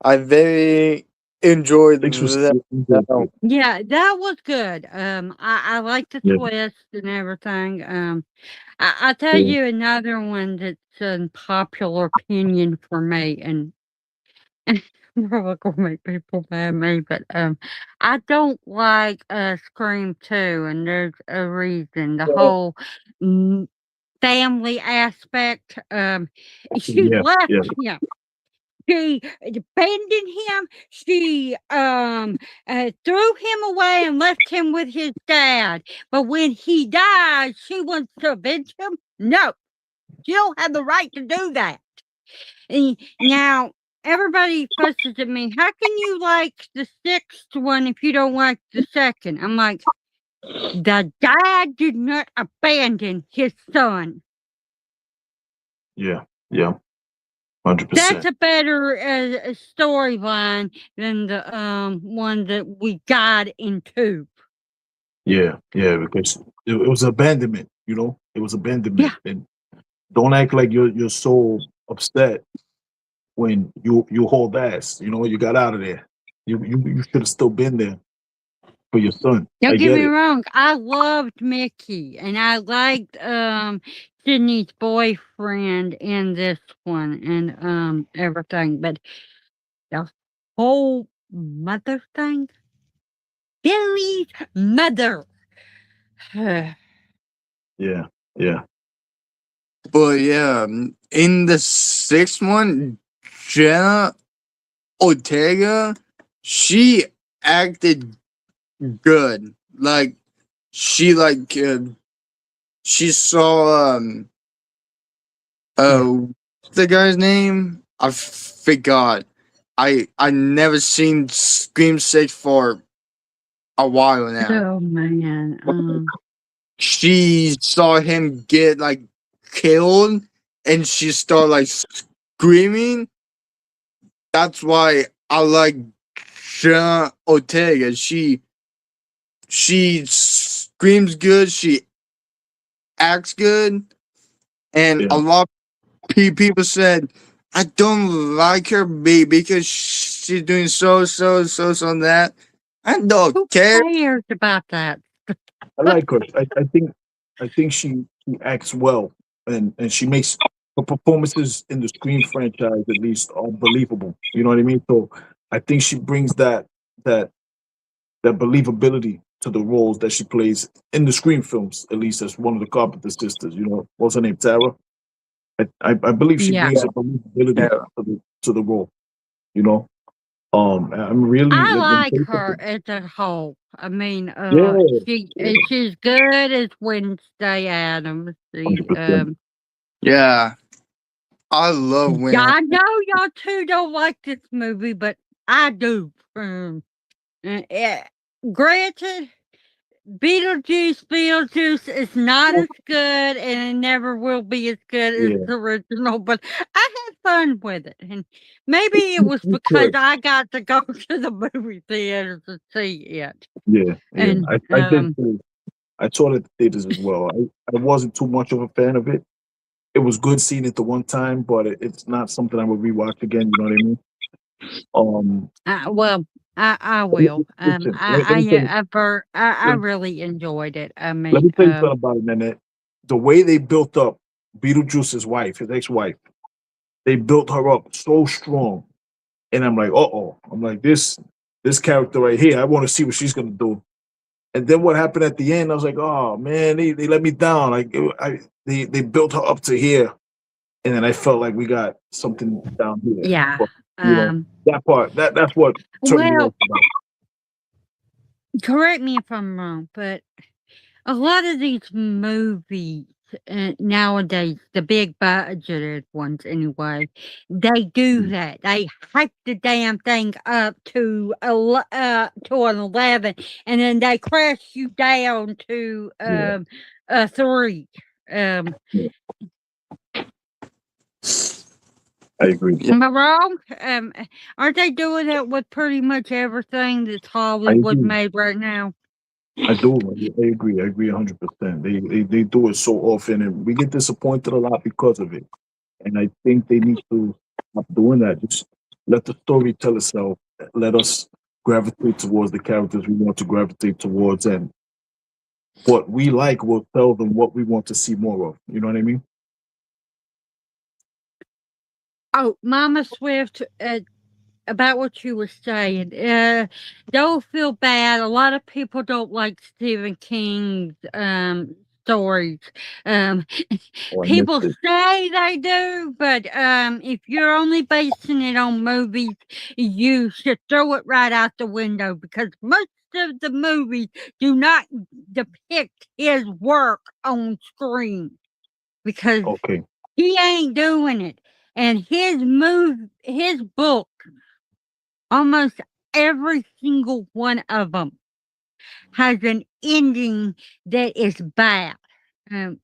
I very enjoyed Six was that. good. Yeah, that was good. I like the Yeah, twist and everything. I'll tell yeah, you another one that's an popular opinion for me, and probably gonna make people mad at me, but I don't like Scream 2, and there's a reason. The whole mm, family aspect. She yeah, yeah, left him. She abandoned him. She threw him away and left him with his dad. But when he died, she wants to avenge him. No, you don't have the right to do that. And now everybody fusses at me. How can you like the sixth one if you don't like the second? I'm like, the dad did not abandon his son. yeah, yeah. 100%. That's a better storyline than the one that we got in two. Yeah, yeah, because it was abandonment, you know? It was Yeah. abandonment. And don't act like you're so upset when you hauled ass, you know, you got out of there. You should have still been there for your son. Don't I get get me it. wrong. I loved Mickey, and I liked Sydney's boyfriend in this one, and everything. But the whole mother thing, Billy's mother. Yeah, yeah, But yeah, in the sixth one, Jenna Ortega, she acted good. Like she she saw yeah. what's the guy's name? I forgot. I never seen Scream 6 for a while now. Oh man. She saw him get like killed and she started like screaming. That's why I like Jenna Ortega. She screams good, she acts good, and Yeah. a lot of people said I don't like her because she's doing so and that. I don't Who care. cares about that? I like her. I think she acts well, and she makes her performances in the Scream franchise at least are believable. You know what I mean? So I think she brings that that believability to the roles that she plays in the Scream films, at least as one of the Carpenter sisters. You know, what's her name? Tara. I believe she Yeah. brings a believability Yeah. to the role. You know, I'm really I let me like tell you her something. as a whole. I mean, Yeah, she's good as Wednesday Adams. 100%. Yeah. I love Yeah, when I know y'all two don't like this movie, but I do. Granted, Beetlejuice is not as good, and it never will be as good as Yeah, the original. But I had fun with it, and maybe it was you because could. I got to go to the movie theater to see it. Yeah, yeah. And I did too. I saw it at the theaters as well. I wasn't too much of a fan of it. It was good seeing it the one time, but it's not something I would rewatch again. You know what I mean? Um, well, I but will. listen, let me tell you, I let, really enjoyed it. I let mean, me tell you something about it, Nanette. The way they built up Beetlejuice's wife, his ex-wife, they built her up so strong, and I'm like, oh, I'm like this character right here. I want to see what she's gonna do. And then what happened at the end? I was like, oh man, they let me down. They built her up to here, and then I felt like we got something down here. yeah. But you know Um, that part that's what turned me off well, about correct me if I'm wrong, but a lot of these movies nowadays, the big budgeted ones anyway, they do that. They hype the damn thing up to an 11, and then they crash you down to Yeah. a 3. Um, Yeah. I agree. Yeah. am I wrong? Aren't they doing that with pretty much everything that's I Hollywood agree. made right now? I do. I agree. I agree 100%. They do it so often, and we get disappointed a lot because of it. And I think they need to stop doing that. Just let the story tell itself. Let us gravitate towards the characters we want to gravitate towards, and what we like will tell them what we want to see more of. You know what I mean? Oh, Mama Swift, about what you were saying. Don't feel bad. A lot of people don't like Stephen King's stories. Um, Oh, I missed people it. say they do, but if you're only basing it on movies, you should throw it right out the window because most of the movies do not depict his work on screen because Okay. he ain't doing it. And his book, almost every single one of them has an ending that is bad.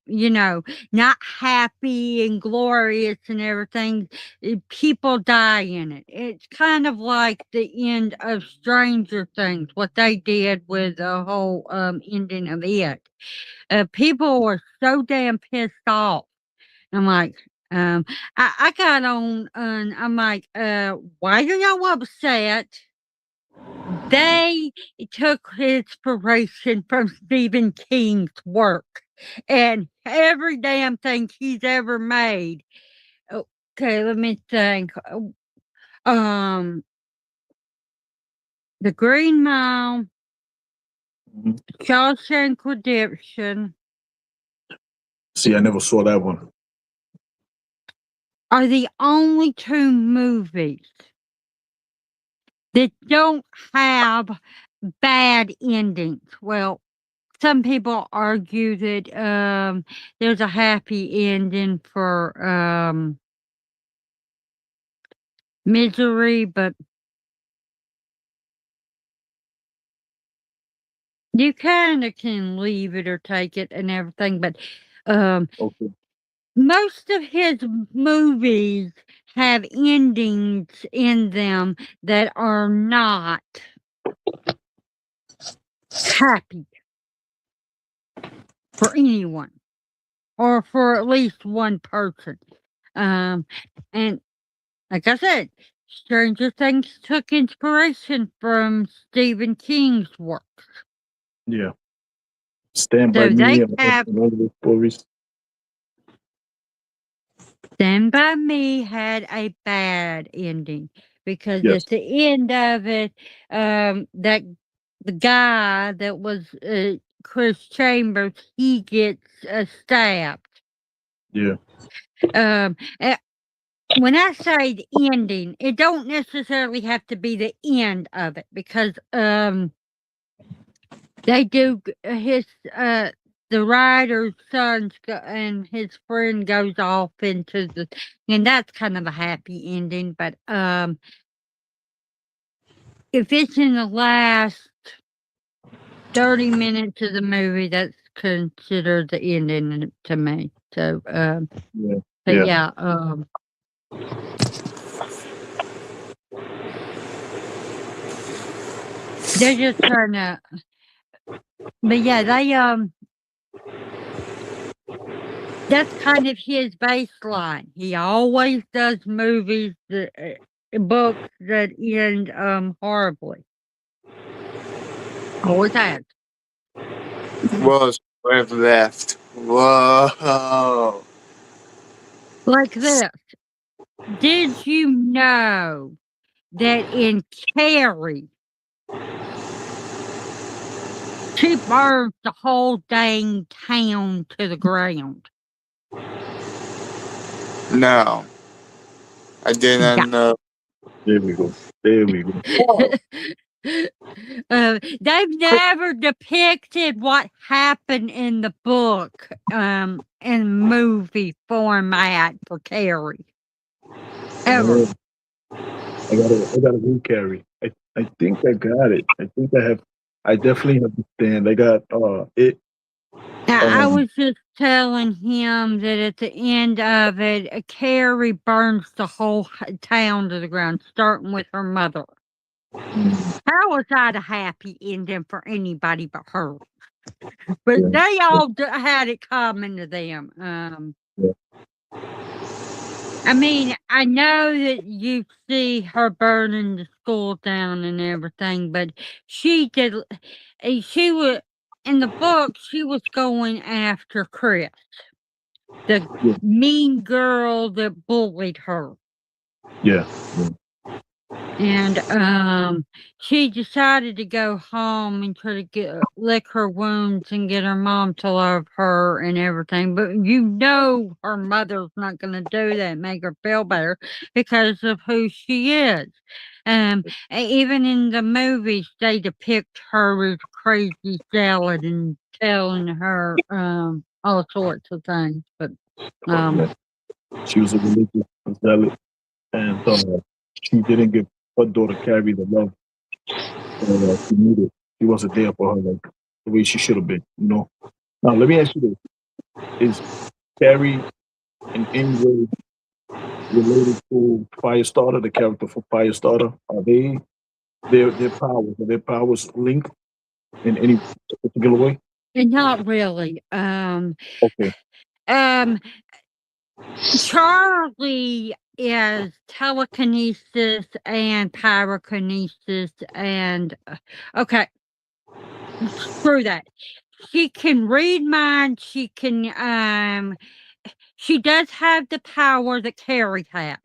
You know, not happy and glorious and everything. People die in it. It's kind of like the end of Stranger Things, what they did with the whole ending of it. People were so damn pissed off. I'm like, um, I got on and I'm like, why are y'all upset? They took inspiration from Stephen King's work and every damn thing he's ever made. Okay, let me think. Um, The Green Mile, Mhm. Shawshank Redemption See, I never saw that one. are the only 2 movies that don't have bad endings. Well, some people argue that there's a happy ending for Misery, but you kind of can leave it or take it and everything. But Okay. most of his movies have endings in them that are not happy for anyone or for at least one person. And like I said, Stranger Things took inspiration from Stephen King's work. Yeah. Stand by So Me they and have all those stories. Stand By Me had a bad ending because Yes. at the end of it, that the guy that was Chris Chambers, he gets stabbed. Yeah. Um, uh, when I say the ending, it don't necessarily have to be the end of it because they do the writer's son and his friend goes off into and that's kind of a happy ending, but if it's in the last 30 minutes of the movie, that's considered the ending to me. So Yeah. but Yeah. yeah, they're just trying to but yeah, that's kind of his baseline. He always does movies that books that end horribly. Always has. Was have left. Whoa. Like this. Did you know that in Carrie, she burns the whole dang town to the ground? No, I Yeah. didn't know. There we go. There we go. They've never depicted what happened in the book in movie format for Carrie. Ever. I gotta read Carrie. I think I got it. I think I definitely have the stand. I got it. I was just telling him that at the end of it, Carrie burns the whole town to the ground, starting with her mother. How was that a happy ending for anybody but her? But Yeah. they all had it coming to them. Yeah. I mean, I know that you see her burning the school down and everything, but she did. She was in the book. She was going after Chris, the Yeah. mean girl that bullied her. Yeah. And she decided to go home and try to lick her wounds and get her mom to love her and everything. But her mother's not going to do that, make her feel better because of who she is. Even in the movies, they depict her as crazy zealot and telling her all sorts of things. But Yeah. She was a religious zealot, and she didn't give her daughter Carrie the love she needed. She wasn't there for her like the way she should have been. Now, let me ask you this: is Carrie in any way related to Firestarter, the character for Firestarter? Are their powers linked in any particular way? not really. Okay. Charlie is telekinesis and pyrokinesis and okay, screw that. She can read minds, she does have the power that Carrie has,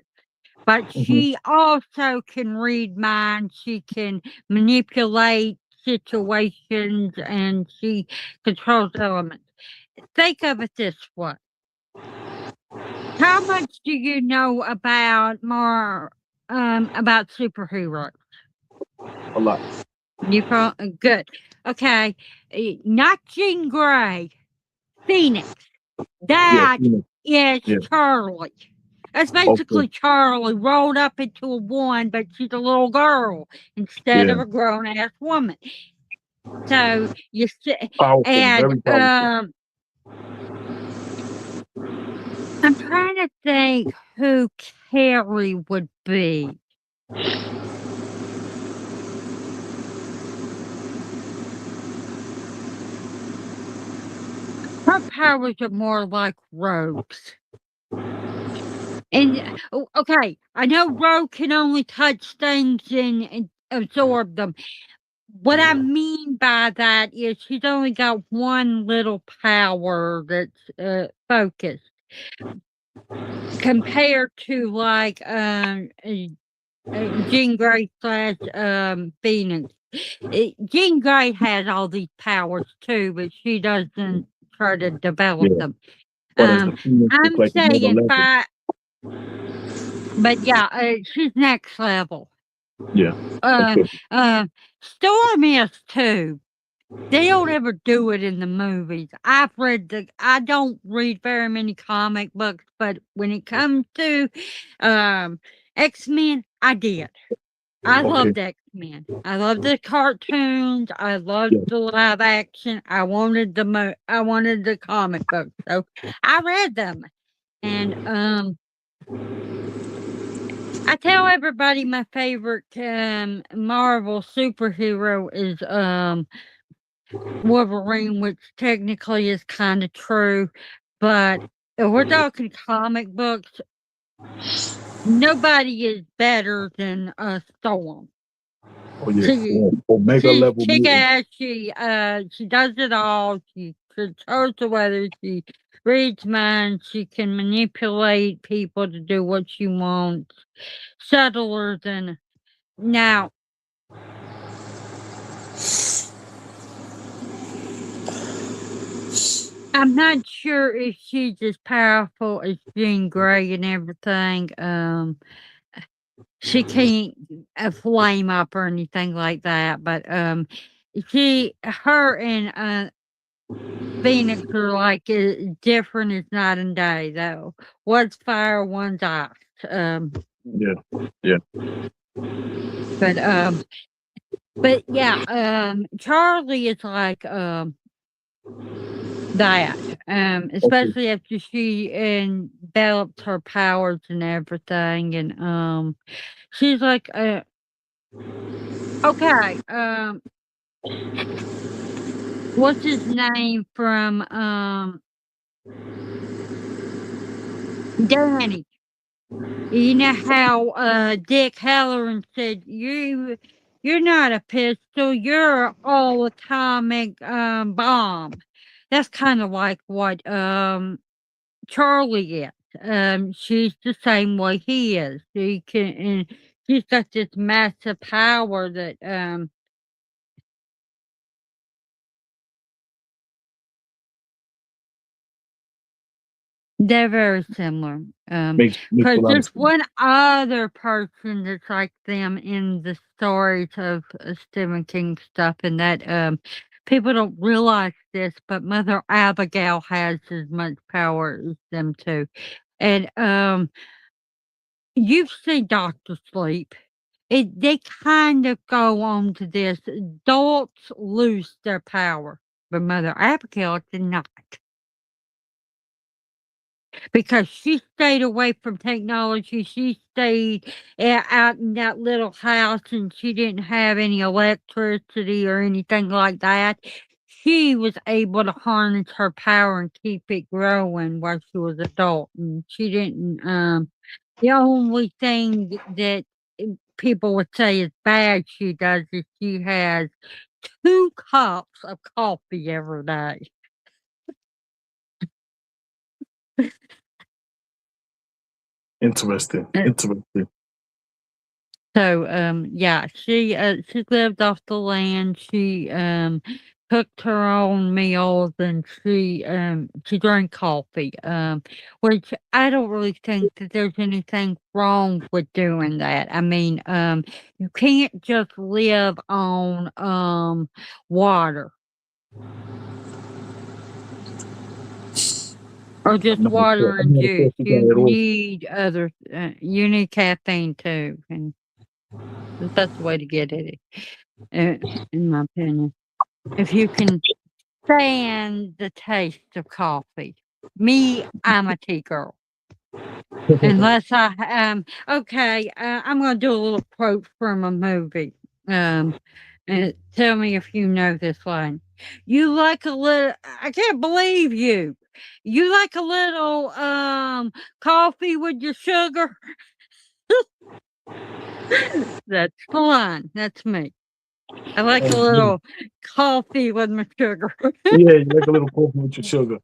but Mm-hmm. she also can read minds, she can manipulate situations and she controls elements. Think of it this way. How much do you know about about superheroes? A lot. Good. Okay. Not Jean Grey. Phoenix. Yeah. That Phoenix. is Yeah. Charlie. That's Okay. basically Charlie rolled up into a one, but she's a little girl instead of Yeah. a grown ass woman. So you see, Powerful. and Very powerful. I'm trying to think who Carrie would be. Her powers are more like Rogue's. And okay, I know Rogue can only touch things and absorb them. What I mean by that is she's only got one little power that's focused compared to like Jean Grey slash Phoenix. Jean Grey has all these powers too, but she doesn't try to develop Yeah. them. But as the Phoenix, it's I'm like another saying level. but yeah, she's next level. Yeah. Okay. Storm is too. They don't ever do it in the movies. I don't read very many comic books, but when it comes to X-Men, I did. I Okay. loved X-Men. I loved the cartoons. I loved Yeah. the live action. I wanted the comic books. So I read them. And I tell everybody my favorite Marvel superhero is Wolverine, which technically is kind of true, but if we're talking comic books, nobody is better than Storm. Oh yeah. She Omega she's level kick mutant. ass. She does it all. She controls the weather. She reads minds. She can manipulate people to do what she wants. Subtler than now. I'm not sure if she's as powerful as Jean Grey and everything. she can't flame up or anything like that. But her and Phoenix are like different as night and day, though. One's fire, one's ice. Yeah, yeah. But yeah, Charlie is like that. Okay. Especially after she enveloped her powers and everything, and she's like okay, what's his name from Danny? You know how Dick Halloran said you're not a pistol, you're an all atomic bomb. That's kind of like what Charlie is. She's the same way he is. She can, and she's got this massive power that they're very similar. Makes a Because lot of there's sense. one other person that's like them in the stories of Stephen King stuff, and that people don't realize this, but Mother Abigail has as much power as them too. And you've seen Doctor Sleep. They kind of go on to this. Adults lose their power, but Mother Abigail did not. Because she stayed away from technology. She stayed out in that little house and she didn't have any electricity or anything like that. She was able to harness her power and keep it growing while she was adult. And she didn't, the only thing that people would say is bad she does is she has 2 cups of coffee every day. Interesting. Interesting. So, yeah, she lived off the land. She cooked her own meals and she drank coffee. Which I don't really think that there's anything wrong with doing that. I mean, you can't just live on water or just water I'm and not a juice. coffee You guy at all. need other. You need caffeine too, and that's the way to get it, uh, in my opinion. If you can stand the taste of coffee. Me, I'm a tea girl. Unless okay, I'm gonna do a little quote from a movie. And tell me if you know this line. You like a little I can't believe you. You like a little coffee with your sugar? That's the line. That's me. I like a Oh, man. little coffee with my sugar. Yeah, you like a little coffee with your sugar.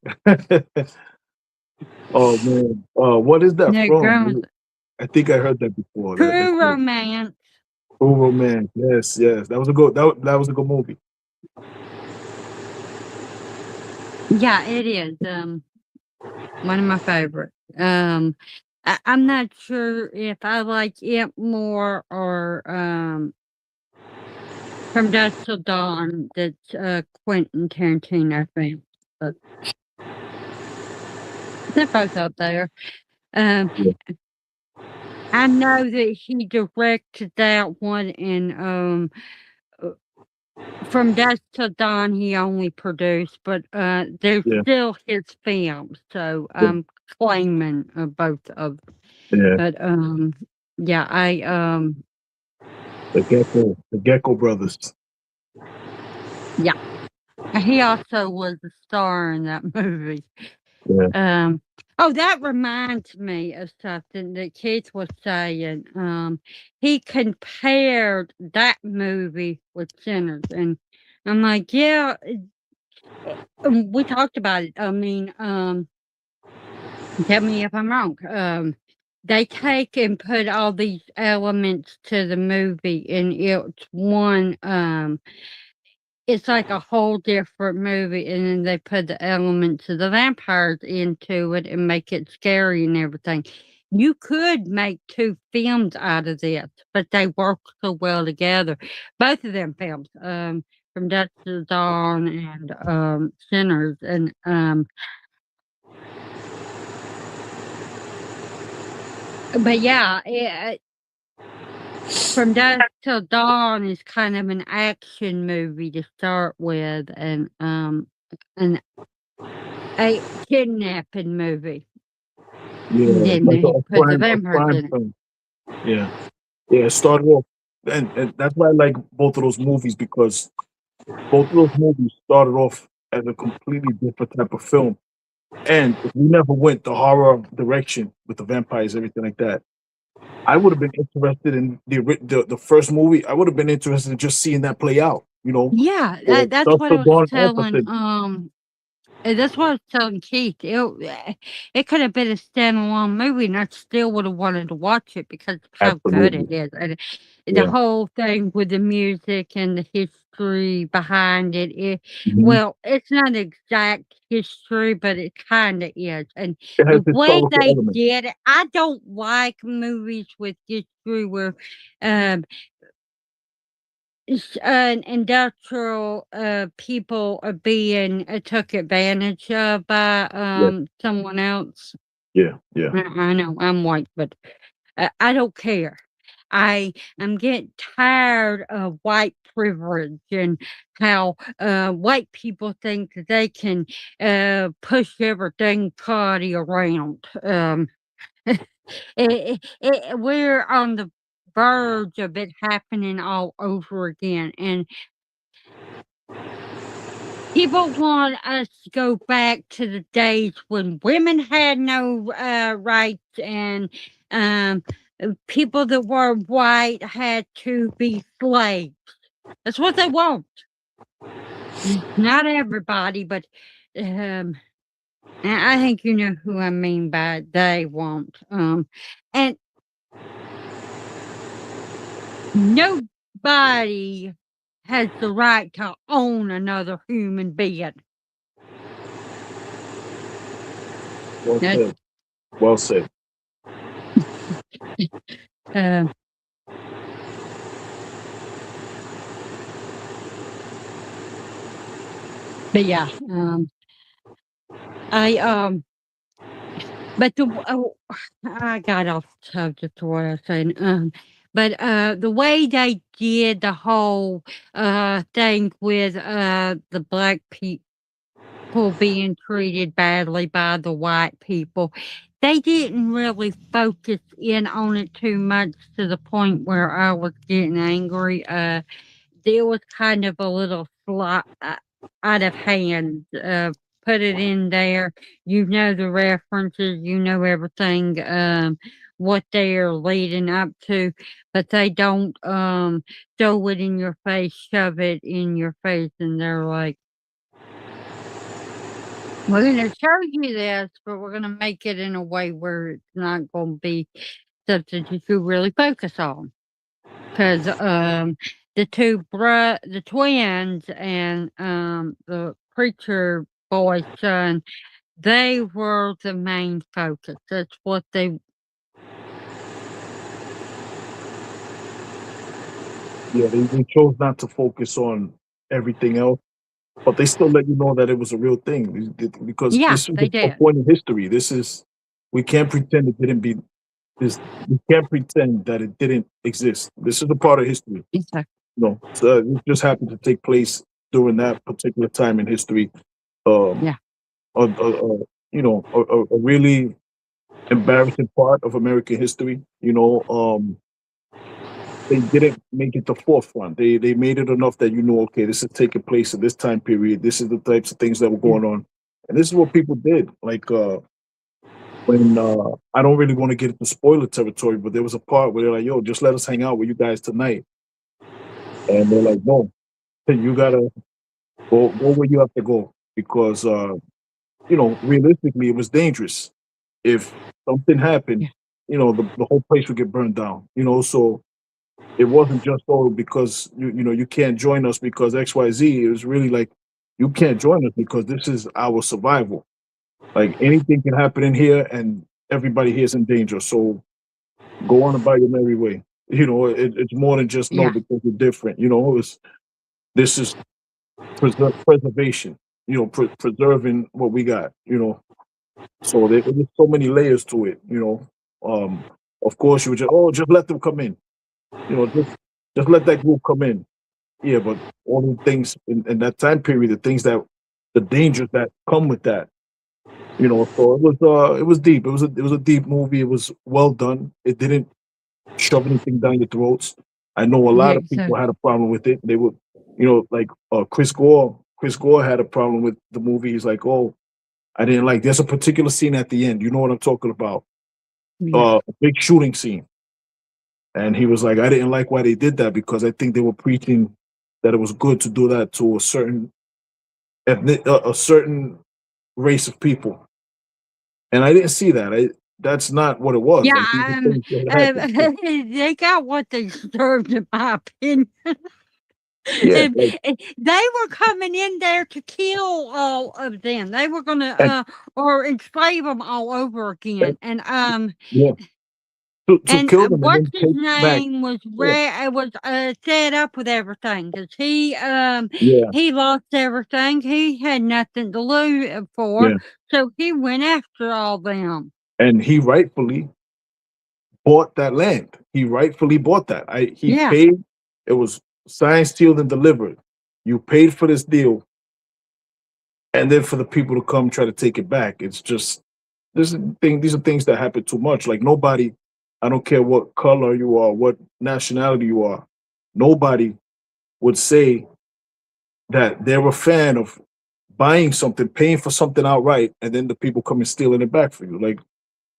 Oh man. What is that No, grandma's from? I think I heard that before. That True Romance. True Man. Yes, yes. That was a good that was a good movie. Yeah, it is, one of my favorites. I'm not sure if I like it more or, From Dusk Till Dawn, that's, Quentin Tarantino film, but they're both up there. Um, Yeah, I know that he directed that one and, uh, From Dusk Till Dawn, he only produced, but, they're yeah, still his films, so yeah. I'm claiming, both of them. Yeah. But, yeah, The Gecko Brothers. yeah, he also was a star in that movie. Yeah, Um, oh, that reminds me of something that Keith was saying. He compared that movie with Sinners, and I'm like, yeah, we talked about it. I mean, tell me if I'm wrong. They take and put all these elements to the movie, and it's like a whole different movie, and then they put the elements of the vampires into it and make it scary and everything. You could make 2 films out of this, but they work so well together. Both of them films, From Dusk Till Dawn and, Sinners, and, but yeah, From Dusk Till Dawn is kind of an action movie to start with, and a kidnapping movie. Yeah, And it's then like they put the a vampires crime in it. film. Yeah, yeah. It started off, and that's why I like both of those movies because both of those movies started off as a completely different type of film. And if we never went the horror direction with the vampires, everything like that, I would have been interested in the first movie. I would have been interested in just seeing that play out. Yeah, Or that's Dusk what I Till was Dawn telling, opposite. that's what I was telling Keith. It could have been a standalone movie, and I still would have wanted to watch it because of how good Absolutely. it is, and the Yeah. whole thing with the music and the history behind it. Mhm. Well, it's not exact history, but it kind of is, and It has the way historical they elements. did it, I don't like movies with history where, um, industrial, people are being, took advantage of by, Yeah. someone else. Yeah. Yeah. I know I'm white, but, I don't care. I'm getting tired of white privilege and how, white people think that they can, push everything party around. We're on the verge of it happening all over again, and people want us to go back to the days when women had no, rights, and, um, people that were white had to be slaves. That's what they want. Not everybody, but, um, I think you know who I mean by they want, and nobody has the right to own another human being. Well That's, said. Well said. uh but yeah, I, but I got off subject to what I was saying, but, the way they did the whole, thing with, the black people being treated badly by the white people, they didn't really focus in on it too much to the point where I was getting angry. There was kind of a little out of hand. Put it in there. You know the references. You know everything. What they are leading up to, but they don't, throw it in your face, shove it in your face, and they're like, "We're going to show you this, but we're going to make it in a way where it's not going to be something that you really focus on." 'Cause, the twins and, the preacher boy's son, they were the main focus. That's what they Yeah. They chose not to focus on everything else, but they still let you know that it was a real thing because Yeah, this is they a did. point in history. This is we can't pretend it didn't be this. We can't pretend that it didn't exist. This is a part of history. Exactly. So it just happened to take place during that particular time in history. Um, Yeah. a, a, a a really embarrassing part of American history. They didn't make it the forefront. They made it enough that okay, this is taking place in this time period. This is the types of things that were Yeah. going on, and this is what people did. Like when I don't really want to get into spoiler territory, but there was a part where they're like, "Yo, just let us hang out with you guys tonight," and they're like, "No, you gotta go where you have to go because realistically, it was dangerous. If something happened, Yeah. the whole place would get burned down. So." It wasn't just because you can't join us because XYZ. It was really like you can't join us because this is our survival. Like anything can happen in here, and everybody here is in danger. So go on about your merry way. It's more than just no Yeah. because you're different. This is preservation. Preserving what we got. So there's so many layers to it. Of course, you would just let them come in. Just let that group come in. Yeah, but all the things in that time period, the dangers that come with that. So it was deep. It was a deep movie. It was well done. It didn't shove anything down your throats. I know a Yeah, lot of people had a problem with it. They would, like Chris Gore. Chris Gore had a problem with the movie. He's like, oh, I didn't like. There's a particular scene at the end. You know what I'm talking about? yeah, A big shooting scene, and he was like, I didn't like why they did that because I think they were preaching that it was good to do that to a certain a certain race of people, and I didn't see that. That's not what it was. Like these are yeah. things that happen. They got what they deserved, in my opinion. Yeah, like They were coming in there to kill all of them. They were gonna, and, or enslave them all over again. and And yeah, to and kill them and what's then his take back. name was Yeah, set up with everything because yeah, he lost everything. He had nothing to lose for, yeah, so he went after all them. and he rightfully bought that land. He rightfully bought that. He Yeah, paid. It was signed, sealed, and delivered. You paid for this deal, and then for the people to come try to take it back, it's just These are things that happen too much. Like nobody, I don't care what color you are, what nationality you are, nobody would say that they're a fan of buying something, paying for something outright, and then the people come and stealing it back for you. Like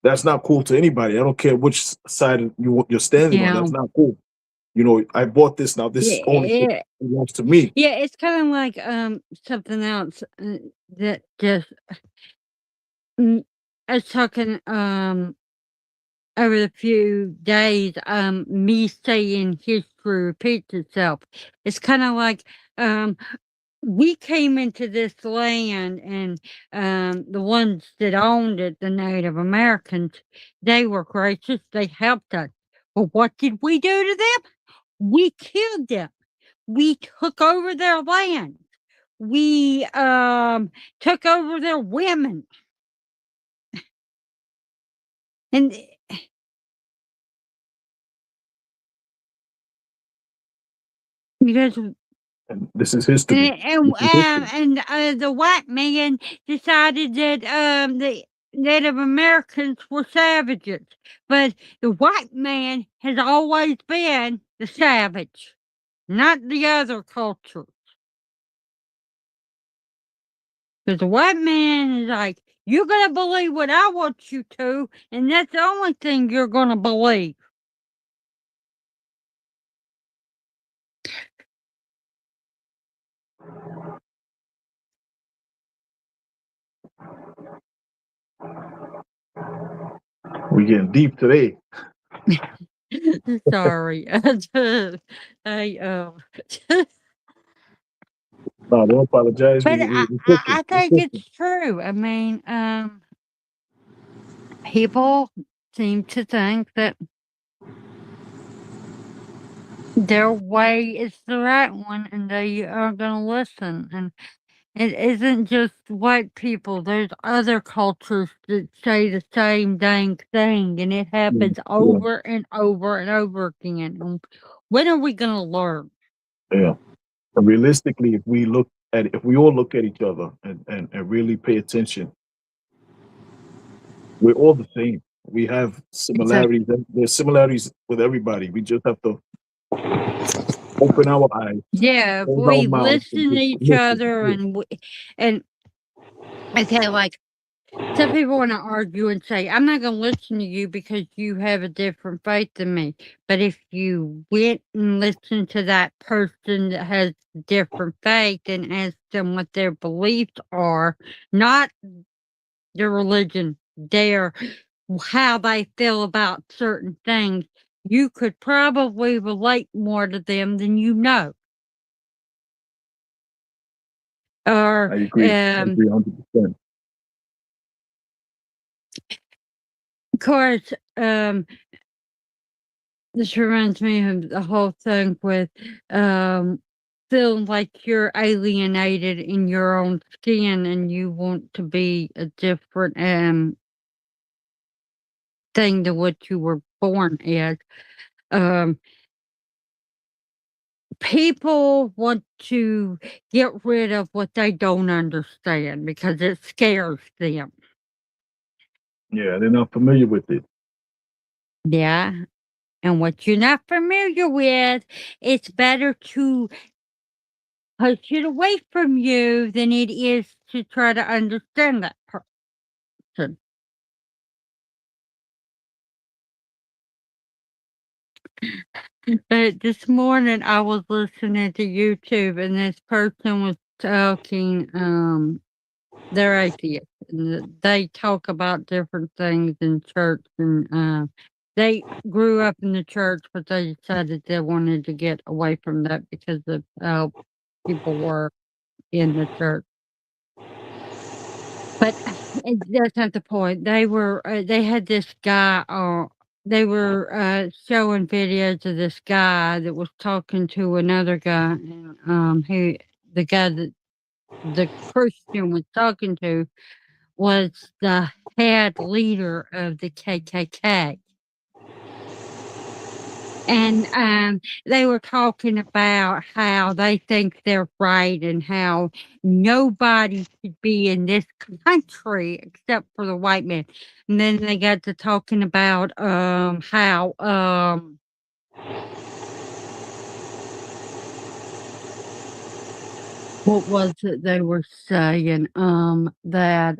that's not cool to anybody. I don't care which side you're standing on. yeah, That's not cool. I bought this now. This ownership yeah. belongs to me. Yeah, it's kind of like something else that just mm, I was talking over the few days, me saying history repeats itself. It's kind of like we came into this land, and the ones that owned it, the Native Americans, they were gracious. They helped us. But what did we do to them? We killed them. We took over their land. We took over their women, and because And this is history. This is history. the white man decided that the Native Americans were savages, but the white man has always been the savage, not the other culture. Because the white man is like, you're gonna believe what I want you to, and that's the only thing you're gonna believe. We getting deep today. Sorry, I No, don't apologize. but We're I cooking. We're think cooking. it's true. I mean, people seem to think that their way is the right one, and they are going to listen. And it isn't just white people. There's other cultures that say the same dang thing, and it Yeah, happens yeah, over and over and over again. And when are we going to learn? yeah. And realistically, if we all look at each other and really pay attention, we're all the same. We have Exactly. similarities. There's similarities with everybody. We just have to open our eyes, Yeah, if close our we mouths, and listen to just each listen. other, Yeah, and okay, like some people want to argue and say, I'm not going to listen to you because you have a different faith than me. But if you went and listened to that person that has different faith and asked them what their beliefs are, not their religion, their how they feel about certain things, you could probably relate more to them than you know. Or I agree. I agree 100%. course, this reminds me of the whole thing with um, feeling like you're alienated in your own skin and you want to be a different thing to what you were born as. Um, People want to get rid of what they don't understand because it scares them. Yeah, they're not familiar with it. Yeah. And what you're not familiar with, it's better to push it away from you than it is to try to understand that person. But this morning I was listening to YouTube and this person was talking, they're atheists and they talk about different things in church and they grew up in the church but they decided they wanted to get away from that because of how people were in the church. But that's not the point. They had this guy they were showing videos of this guy that was talking to another guy and the guy that the Christian was talking to was the head leader of the KKK. And they were talking about how they think they're right and how nobody should be in this country except for the white man. And then they got to talking about how what was it they were saying? That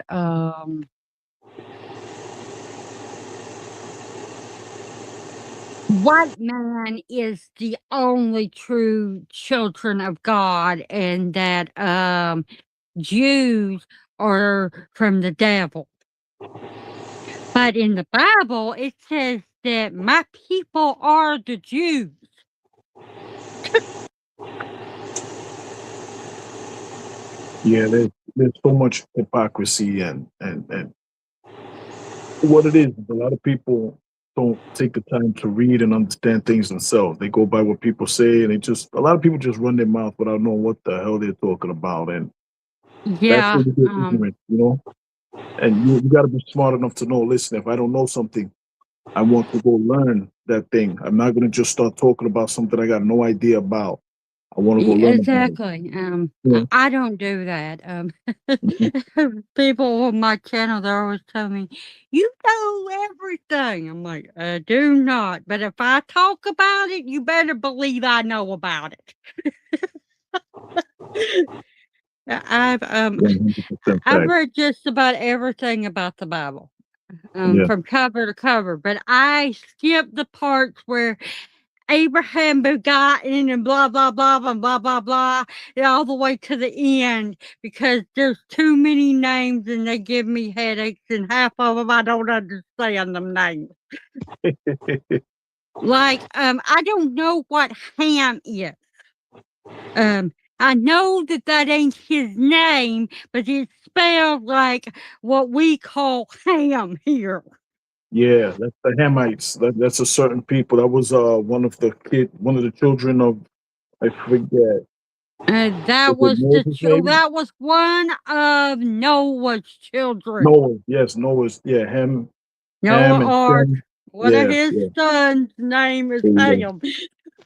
white man is the only true children of God and that Jews are from the devil. But in the Bible, it says that my people are the Jews. Yeah, there's so much hypocrisy and what it is. A lot of people don't take the time to read and understand things themselves. They go by what people say, and a lot of people just run their mouth without knowing what the hell they're talking about, and that's Yeah, where you get ignorant, you know. And you got to be smart enough to know. Listen, if I don't know something, I want to go learn that thing. I'm not going to just start talking about something I got no idea about. I want to go learn about it. exactly. Yeah. I don't do that. Mhm. People on my channel, they're always telling me, "You know everything." I'm like, "I do not." But if I talk about it, you better believe I know about it. I've 100% I've fact. read just about everything about the Bible, Yeah. from cover to cover, but I skip the parts where Abraham begotten and blah blah blah blah blah blah blah, and all the way to the end because there's too many names and they give me headaches and half of them I don't understand them names. Like I don't know what Ham is. I know that that ain't his name, but it's spelled like what we call ham here. Yeah, that's the Hamites. That's a certain people. That was one of the children of, I forget. Is it Moses maybe? That was one of Noah's children. Noah. Yes, Noah's. Yeah, Noah Ham and Ark. Shem. One of Yeah, his yeah. sons' name is There you go. Ham.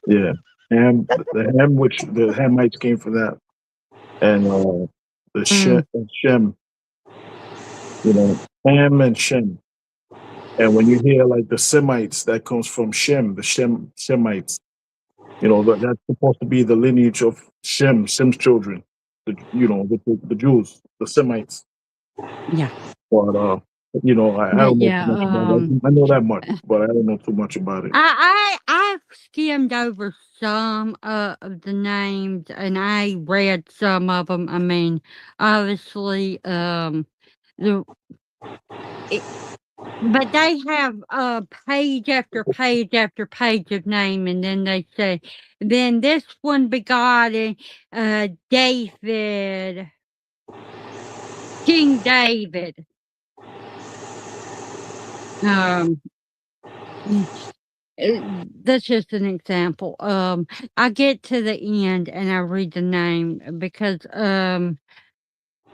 Yeah, Ham. The Ham, which the Hamites came from that, and the Mm, Shem. You know, Ham and Shem. And when you hear like the Semites, that comes from Shem, the Shemites. You know, that's supposed to be the lineage of Shem's children. The Jews, the Semites. yeah. But I But don't know too yeah, much about it. I know that much, but I don't know too much about it. I've skimmed over some of the names and I read some of them. I mean, obviously, the it, but they have page after page after page of name, and then they say, then this one begotten David, King David. Um, that's just an example. I get to the end and I read the name because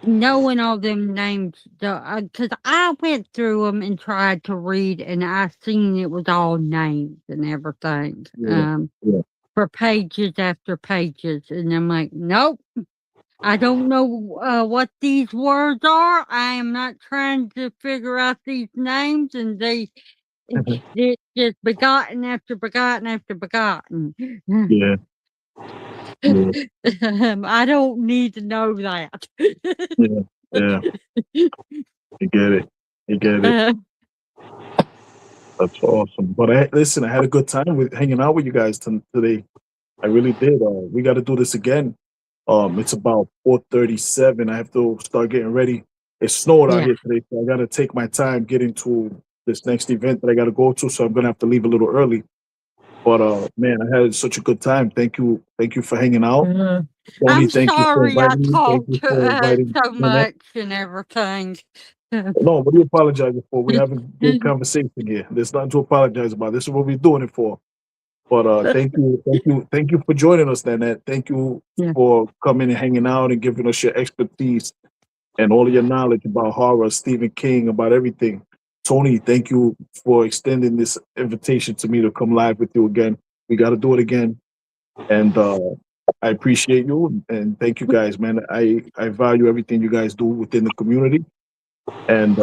knowing all them names, because I went through them and tried to read, and I seen it was all names and everything. Yeah. Yeah. For pages after pages, and I'm like, nope. I don't know what these words are. I am not trying to figure out these names, and it's just begotten after begotten after begotten. Yeah. Yeah. I don't need to know that. Yeah. Yeah. You get it. You get it. Uh, That's awesome. But listen, I had a good time with hanging out with you guys today. I really did. We got to do this again. It's about 4:37. I have to start getting ready. It snowed out yeah. here today, so I got to take my time getting to this next event that I got to go to. So I'm gonna have to leave a little early. But man, I had such a good time. Thank you for hanging out. Tony, I'm thank you for sorry I inviting me. Thank talked you for inviting so me. much and everything. No, what are you apologizing for? We're having a good conversation here. There's nothing to apologize about. This is what we're doing it for. But thank you for joining us, Nanette. Thank you Yeah. for coming and hanging out and giving us your expertise and all of your knowledge about horror, Stephen King, about everything. Tony, thank you for extending this invitation to me to come live with you again. We got to do it again, and I appreciate you and thank you guys, man. I value everything you guys do within the community, and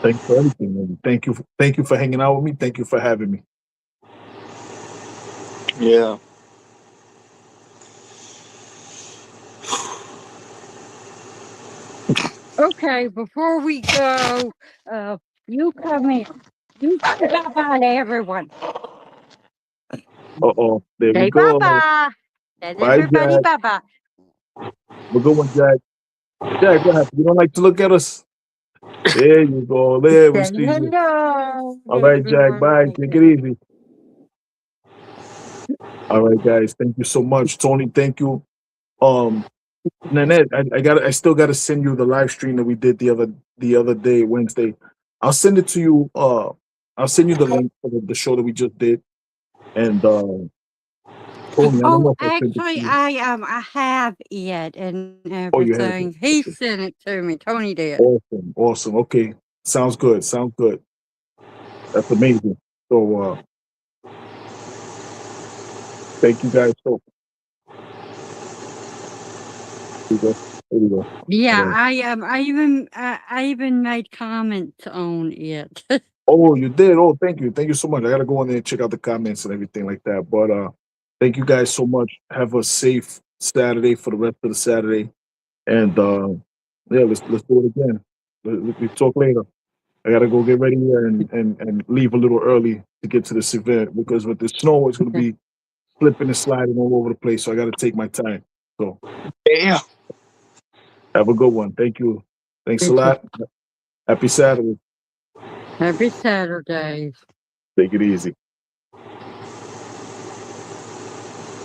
thanks for everything. And thank you for hanging out with me. Thank you for having me. Yeah. Okay, before we go, you come in. You say bye-bye to everyone. There we Say go. bye-bye. Tell Bye, everybody Jack. bye-bye. Have a good one, Jack. Jack, what happened? You don't like to look at us? There you go. There we Say see you. hello All to right, Jack. everyone. Bye. Take it easy. All right, guys. Thank you so much, Tony. Thank you. Nanette, I still gotta send you the live stream that we did the other day, Wednesday. I'll send it to you. I'll send you the link for the show that we just did. And Tony, I don't know Oh, if I sent it to actually, you. I have it and Oh, you have it. everything. He Okay. sent it to me. Tony did. Awesome, awesome. Okay, sounds good. Sounds good. That's amazing. So thank you guys. So there you go. There you go. Yeah, All right. I even made comments on it. Oh, you did. Oh, thank you. Thank you so much. I gotta go in there and check out the comments and everything like that. But thank you guys so much. Have a safe Saturday for the rest of the Saturday. And yeah, let's do it again. We talk later. I gotta go get ready and leave a little early to get to this event because with the snow it's gonna be slipping and sliding all over the place. So I gotta take my time. So Yeah. have a good one. Thank you. Thanks a lot. Happy Saturday. Happy Saturday. Take it easy.